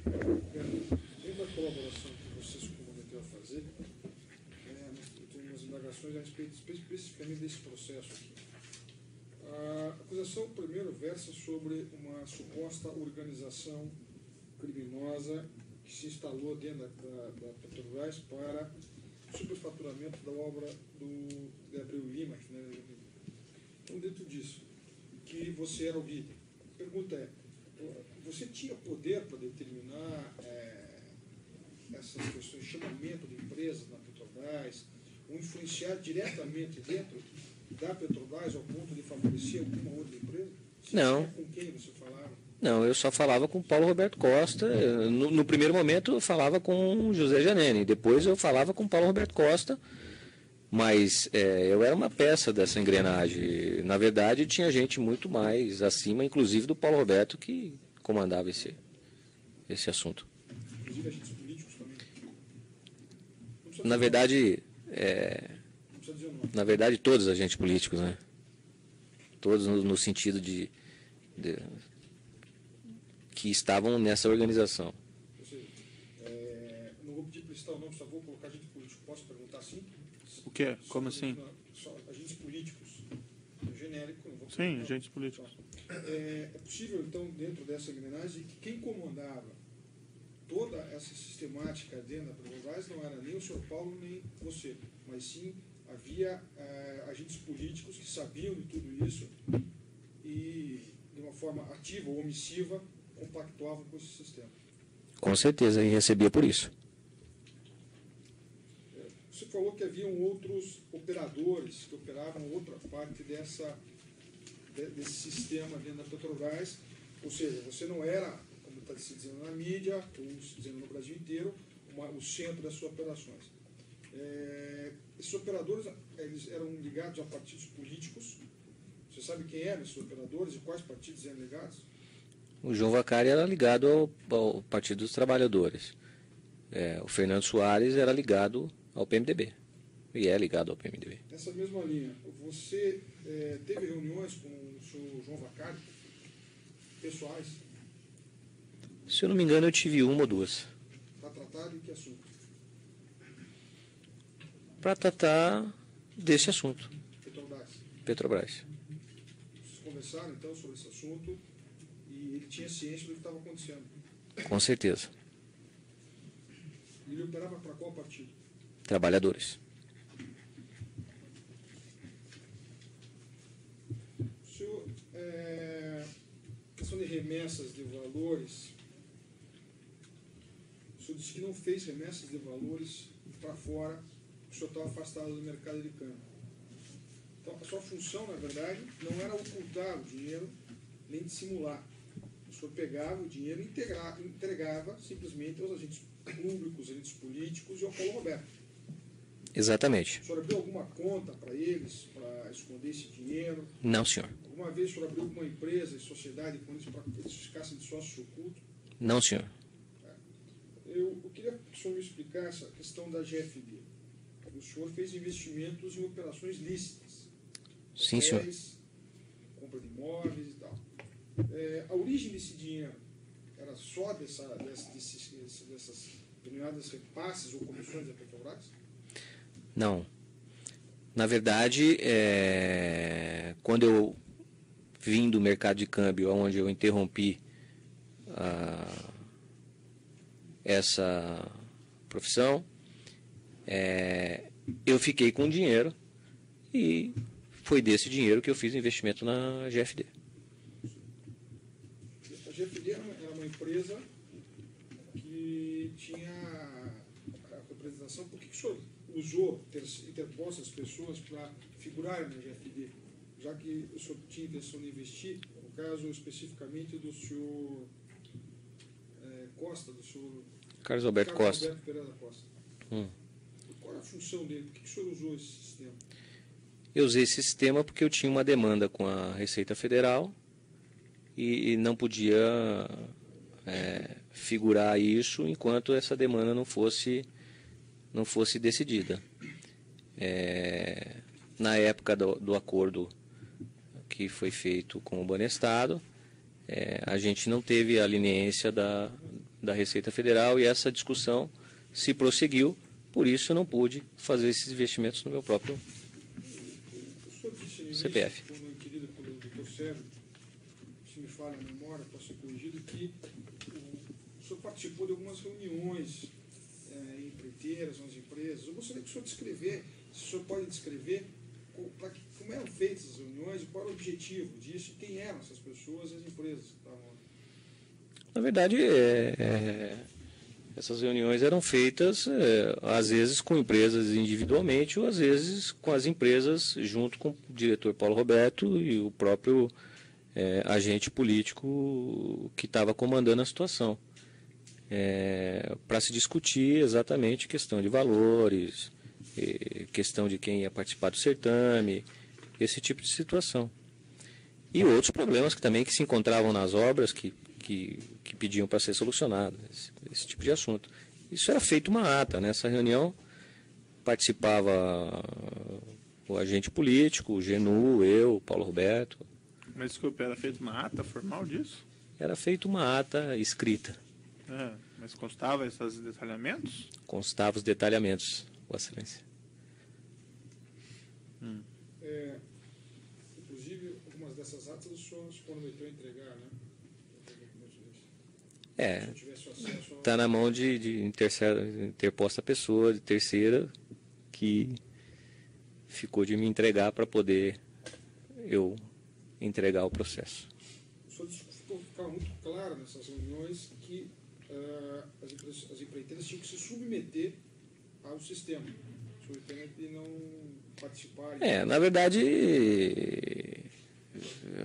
Dentro da colaboração que vocês se comprometeram a fazer, eu tenho umas indagações a respeito especificamente desse processo aqui. A acusação, primeiro, versa sobre uma suposta organização criminosa que se instalou dentro da Petrobras para superfaturamento da obra de Abreu Lima. Né? Então, dentro disso, que você era o líder. A pergunta é, você tinha poder para determinar essas questões de chamamento de empresas na Petrobras, ou influenciar diretamente dentro da Petrobras ao ponto de favorecer alguma outra empresa? Você Não. tinha com quem você falava? Não, eu só falava com o Paulo Roberto Costa. No primeiro momento eu falava com o José Janene, depois eu falava com o Paulo Roberto Costa, mas eu era uma peça dessa engrenagem. Na verdade, tinha gente muito mais acima, inclusive do Paulo Roberto, que comandava esse assunto. Inclusive agentes políticos também? Na verdade, Não precisa dizer o nome. na verdade, todos os agentes políticos, né? Todos no sentido de que estavam nessa organização. Ou seja, não vou pedir para citar o nome, só vou colocar agente político. Posso perguntar assim? O quê? Como assim? Só agentes políticos. Genérico, não vou Sim, perguntar. agentes políticos. É possível, então, dentro dessa engrenagem, que quem comandava toda essa sistemática dentro da Petrobras não era nem o senhor Paulo, nem você, mas sim havia agentes políticos que sabiam de tudo isso e, de uma forma ativa ou omissiva, compactuavam com esse sistema. Com certeza, e recebia por isso. Você falou que haviam outros operadores que operavam outra parte desse sistema dentro da Petrobras, ou seja, você não era, como está se dizendo na mídia, ou se dizendo no Brasil inteiro, o centro das suas operações. Esses operadores, eles eram ligados a partidos políticos. Você sabe quem eram esses operadores e quais partidos eram ligados? O João Vacari era ligado ao Partido dos Trabalhadores. O Fernando Soares era ligado ao PMDB. E é ligado ao PMDB. Nessa mesma linha, você teve reuniões com o senhor João Vacari, pessoais, Se eu não me engano, eu tive uma ou duas. para tratar de que assunto? Para tratar desse assunto, Petrobras. Petrobras. Vocês conversaram, então, sobre esse assunto e ele tinha ciência do que estava acontecendo. Com certeza. Ele operava para qual partido? Trabalhadores. O senhor, questão de remessas de valores, o senhor disse que não fez remessas de valores para fora, o senhor estava afastado do mercado de câmbio. Então, a sua função, na verdade, não era ocultar o dinheiro, nem dissimular. O senhor pegava o dinheiro e entregava simplesmente aos agentes públicos, agentes políticos e ao Paulo Roberto. Exatamente. O senhor abriu alguma conta para eles, para esconder esse dinheiro? Não, senhor. Alguma vez o senhor abriu alguma empresa e sociedade com eles para que eles ficassem de sócios ocultos? Não, senhor. Eu queria que o senhor me explicasse a questão da GFD. O senhor fez investimentos em operações lícitas. Sim, senhor. Hotéis, compra de imóveis e tal. A origem desse dinheiro era só dessas determinadas repasses ou comissões da Petrobras? Não. Na verdade, quando eu vim do mercado de câmbio, onde eu interrompi essa profissão, eu fiquei com dinheiro e foi desse dinheiro que eu fiz o investimento na GFD. A GFD era uma empresa que tinha a representação. Por que o senhor usou interpostas pessoas para figurarem na GFD? Já que o senhor tinha intenção de investir, no caso especificamente do senhor Costa, do senhor Carlos Alberto Costa. Alberto Pereira da Costa. Qual era a função dele? Por que o senhor usou esse sistema? Eu usei esse sistema porque eu tinha uma demanda com a Receita Federal e não podia figurar isso enquanto essa demanda não fosse não fosse decidida. Na época do acordo que foi feito com o Banestado, a gente não teve a leniência da Receita Federal e essa discussão se prosseguiu, por isso eu não pude fazer esses investimentos no meu próprio CPF. Quando inquirido pelo Dr. Sérgio, se me falha a memória, posso ser corrigido, que o senhor participou de algumas reuniões em empreiteiras, nas empresas. Eu gostaria que o senhor descrever, se o senhor pode descrever como eram feitas as reuniões, qual era o objetivo disso, quem eram essas pessoas e as empresas que estavam lá. Na verdade, essas reuniões eram feitas, às vezes, com empresas individualmente, ou às vezes com as empresas, junto com o diretor Paulo Roberto e o próprio agente político que estava comandando a situação, para se discutir exatamente questão de valores, questão de quem ia participar do certame, esse tipo de situação. E outros problemas que se encontravam nas obras que pediam para ser solucionado, esse tipo de assunto. Isso era feito uma ata. Nessa reunião participava o agente político, o Genu, eu, Paulo Roberto. Mas desculpe, era feita uma ata formal disso? Era feita uma ata escrita. Mas constava esses detalhamentos? Constava os detalhamentos, Vossa Excelência. Inclusive, algumas dessas atas o senhor se prometeu entregar, né? Está na mão de interposta pessoa, de terceira, que ficou de me entregar para poder eu entregar o processo. O senhor ficava muito claro nessas reuniões que as empreiteiras tinham que se submeter ao sistema, e não participar. Na verdade,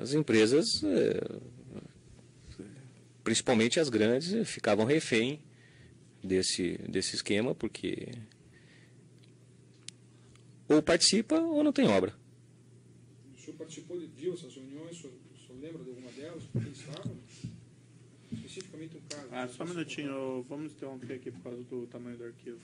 as empresas, principalmente as grandes, ficavam refém desse esquema, porque ou participa ou não tem obra. O senhor participou, viu essas reuniões? O senhor lembra de alguma delas? Porque estavam? Especificamente um caso. Só um minutinho, vamos interromper aqui por causa do tamanho do arquivo.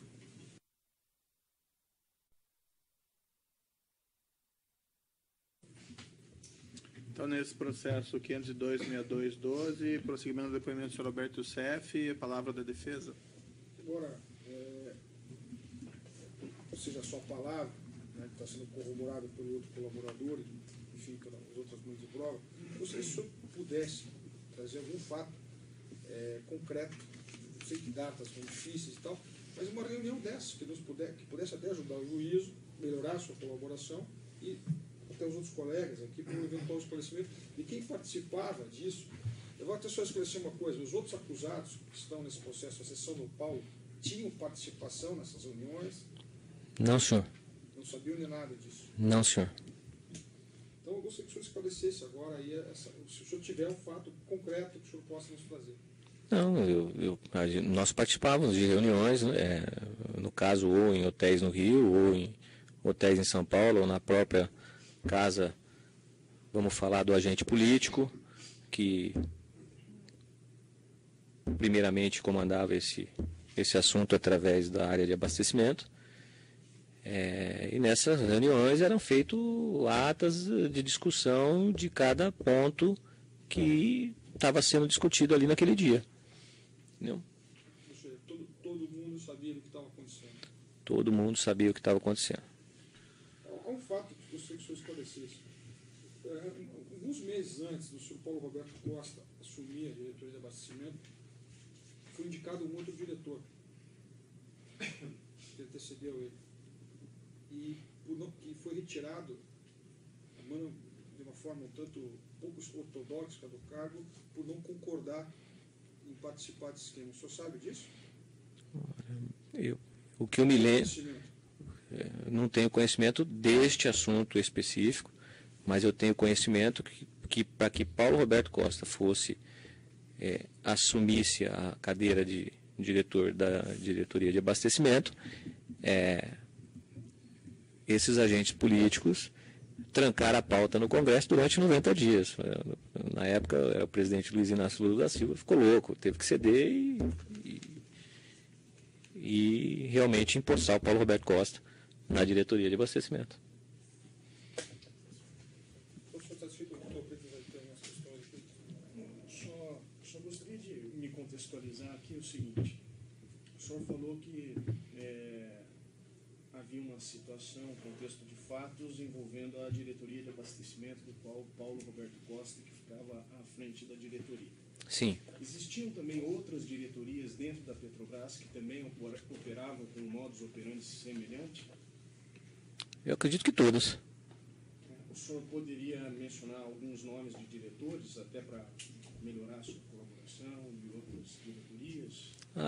Então, nesse processo 502.6212, prosseguimento do depoimento do senhor Alberto Youssef, a palavra da defesa. Agora, seja a sua palavra, né, que está sendo corroborada pelo outro colaborador, enfim, pelas outras mãos de prova, gostaria que o senhor pudesse trazer algum fato concreto, não sei que datas são difíceis e tal, mas uma reunião dessa, que pudesse até ajudar o juízo, melhorar a sua colaboração e até os outros colegas aqui para um eventual esclarecimento de quem participava disso. Eu vou até só esclarecer uma coisa: os outros acusados que estão nesse processo, a exceção do Paulo, tinham participação nessas reuniões? Não, senhor. Não sabiam nem nada disso? Não, senhor. Então eu gostaria que o senhor esclarecesse agora aí, se o senhor tiver um fato concreto que o senhor possa nos trazer. Não, nós participávamos de reuniões, no caso, ou em hotéis no Rio, ou em hotéis em São Paulo, ou na própria casa, vamos falar do agente político, que primeiramente comandava esse assunto através da área de abastecimento. E nessas reuniões eram feitas atas de discussão de cada ponto que estava sendo discutido ali naquele dia. Entendeu? Ou seja, todo mundo sabia do que estava acontecendo? Todo mundo sabia o que estava acontecendo. Há um fato que eu gostaria que o senhor esclarecesse. Alguns meses antes do senhor Paulo Roberto Costa assumir a diretoria de abastecimento, foi indicado um outro diretor que antecedeu ele. E foi retirado de uma forma um tanto pouco ortodoxa do cargo por não concordar em participar desse esquema. O senhor sabe disso? O que eu me lembro, não tenho conhecimento deste assunto específico, mas eu tenho conhecimento que para que Paulo Roberto Costa assumisse a cadeira de diretor da diretoria de abastecimento, esses agentes políticos trancaram a pauta no Congresso durante 90 dias. Na época, o presidente Luiz Inácio Lula da Silva ficou louco, teve que ceder e e realmente empossar o Paulo Roberto Costa na diretoria de abastecimento. Só gostaria de me contextualizar aqui o seguinte. O senhor falou que havia uma situação, um contexto de fatos envolvendo a diretoria de abastecimento, do qual Paulo Roberto Costa, que ficava à frente da diretoria. Sim. Existiam também outras diretorias dentro da Petrobras que também operavam com um modus operandi semelhante? Eu acredito que todas. O senhor poderia mencionar alguns nomes de diretores, até para melhorar a sua colaboração de outras diretorias? A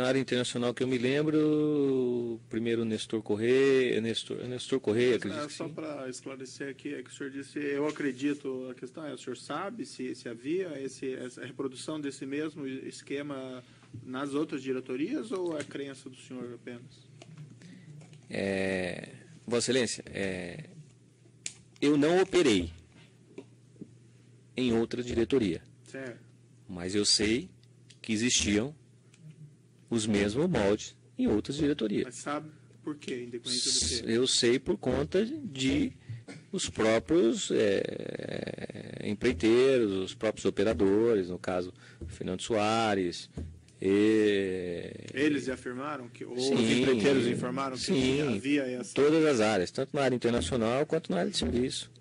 área internacional que eu me lembro, primeiro Nestor Correia, acredito que só sim. para esclarecer aqui, é que o senhor disse, eu acredito, a questão é, o senhor sabe se havia essa reprodução desse mesmo esquema nas outras diretorias ou é crença do senhor apenas? Vossa Excelência, eu não operei em outra diretoria, Certo. mas eu sei que existiam os mesmos moldes em outras diretorias. Mas sabe por quê? Independente do quê? Eu sei por conta de os próprios empreiteiros, os próprios operadores, no caso, Fernando Soares. Eles afirmaram que, ou Sim, os empreiteiros informaram que sim, havia essa... todas as áreas, tanto na área internacional quanto na área de serviço.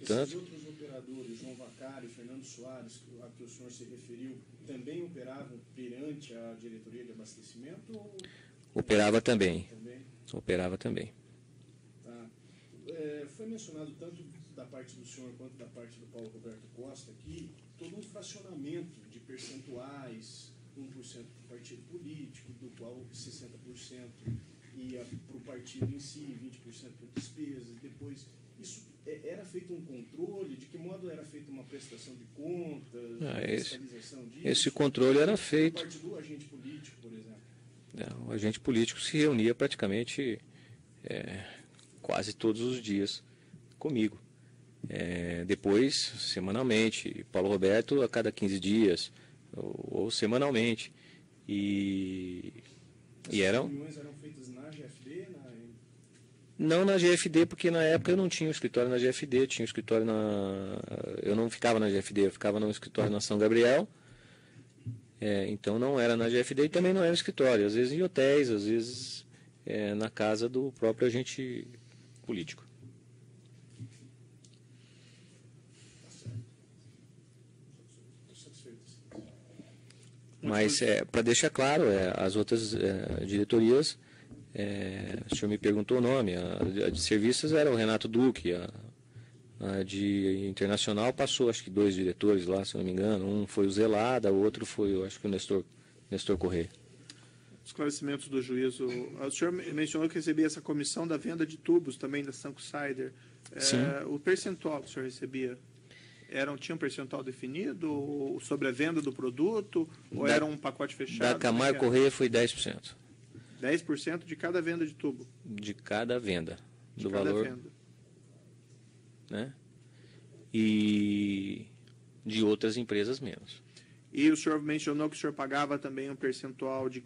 Esses outros operadores, João Vacari, Fernando Soares, a que o senhor se referiu, também operavam perante a diretoria de abastecimento? Ou... Operava também. Operava também. Tá. Foi mencionado tanto da parte do senhor quanto da parte do Paulo Roberto Costa aqui todo um fracionamento de percentuais, 1% para o partido político, do qual 60% ia para o partido em si, 20% para despesas, depois... Isso era feito um controle? De que modo era feita uma prestação de contas, fiscalização disso? Esse controle era feito... Por parte do agente político, por exemplo? O agente político se reunia praticamente quase todos os dias comigo. Depois, semanalmente, Paulo Roberto a cada 15 dias, ou semanalmente. E eram... As reuniões eram feitas na GFD? Não na GFD, porque na época eu não tinha um escritório na GFD, tinha um escritório eu não ficava na GFD, eu ficava no escritório na São Gabriel, então não era na GFD e também não era no escritório, às vezes em hotéis, às vezes na casa do próprio agente político. Mas, para deixar claro, as outras diretorias... o senhor me perguntou o nome. A de serviços era o Renato Duque, a de internacional passou acho que 2 diretores lá, se não me engano. Um foi o Zelada, o outro foi, eu acho que o Nestor Correia. Esclarecimentos do juízo. O senhor mencionou que recebia essa comissão da venda de tubos também da Sanco Cider. Sim. O percentual que o senhor recebia, tinha um percentual definido sobre a venda do produto ou era um pacote fechado? Da Camargo Correia foi 10%. 10% de cada venda de tubo? De cada venda. Do cada valor. Venda. Né? E de outras empresas menos. E o senhor mencionou que o senhor pagava também um percentual de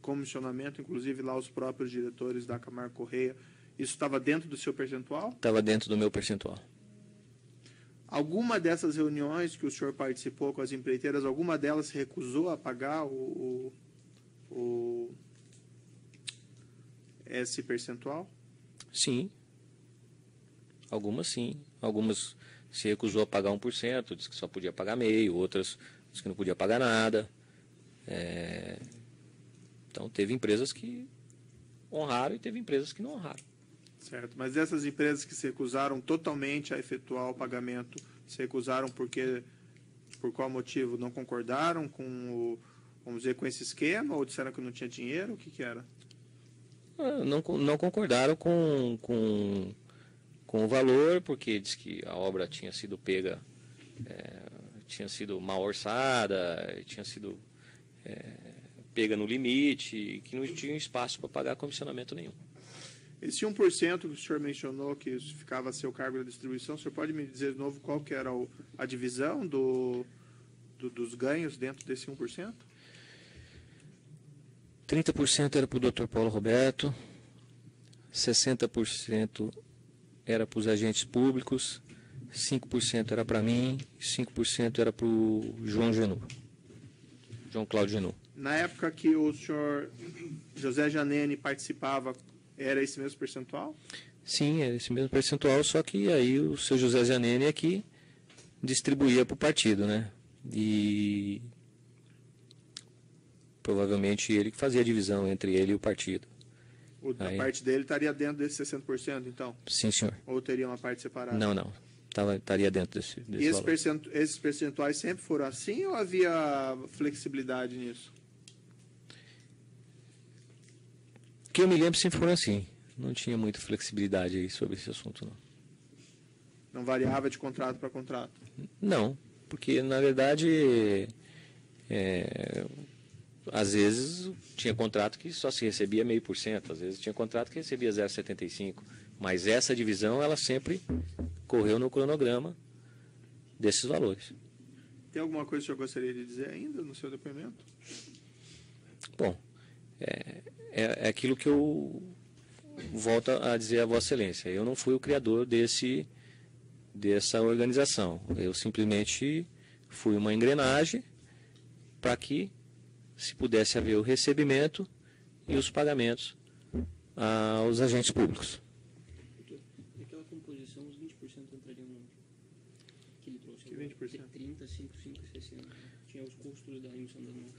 comissionamento, inclusive lá os próprios diretores da Camargo Correia. Isso estava dentro do seu percentual? Estava dentro do meu percentual. Alguma dessas reuniões que o senhor participou com as empreiteiras, alguma delas se recusou a pagar esse percentual? Sim. Algumas sim. Algumas se recusou a pagar 1%, disse que só podia pagar meio, outras disse que não podia pagar nada. Então teve empresas que honraram e teve empresas que não honraram. Certo, mas essas empresas que se recusaram totalmente a efetuar o pagamento, se recusaram por qual motivo? Não concordaram com vamos dizer, com esse esquema ou disseram que não tinha dinheiro? O que era? Não concordaram com o valor, porque diz que a obra tinha sido pega, tinha sido mal orçada, tinha sido pega no limite, e que não tinha espaço para pagar comissionamento nenhum. Esse 1% que o senhor mencionou que ficava a seu cargo da distribuição, o senhor pode me dizer de novo qual que era a divisão dos ganhos dentro desse 1%? 30% era para o Dr. Paulo Roberto, 60% era para os agentes públicos, 5% era para mim, 5% era para o João Cláudio Genu. Na época que o senhor José Janene participava, era esse mesmo percentual? Sim, era esse mesmo percentual, só que aí o seu José Janene é que distribuía para o partido, né? E provavelmente ele que fazia a divisão entre ele e o partido. A parte dele estaria dentro desse 60%, então? Sim, senhor. Ou teria uma parte separada? Não. Estaria dentro desse E valor. esses percentuais sempre foram assim ou havia flexibilidade nisso? Que eu me lembro sempre foram assim. Não tinha muita flexibilidade aí sobre esse assunto, não. Não variava de contrato para contrato? Não, porque na verdade, às vezes tinha contrato que só se recebia 0,5%, às vezes tinha contrato que recebia 0,75%, mas essa divisão ela sempre correu no cronograma desses valores. Tem alguma coisa que o senhor gostaria de dizer ainda no seu depoimento? Bom, é aquilo que eu volto a dizer a Vossa Excelência. Eu não fui o criador dessa organização. Eu simplesmente fui uma engrenagem para que se pudesse haver o recebimento e os pagamentos aos agentes públicos. Naquela composição, os 20% entrariam no que ele trouxe. Que 20%? 30, 5, 60. Tinha os custos da emissão da nota.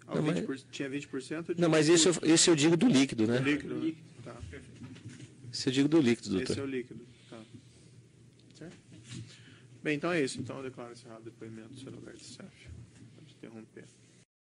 Não, 20%, tinha 20%? Não, mas esse eu digo do líquido, né? Líquido, né? Tá. Esse eu digo do líquido, doutor. Esse é o líquido. Tá. Certo? Bem, então é isso. Então eu declaro encerrado o depoimento do senhor Alberto Sef. Pode interromper.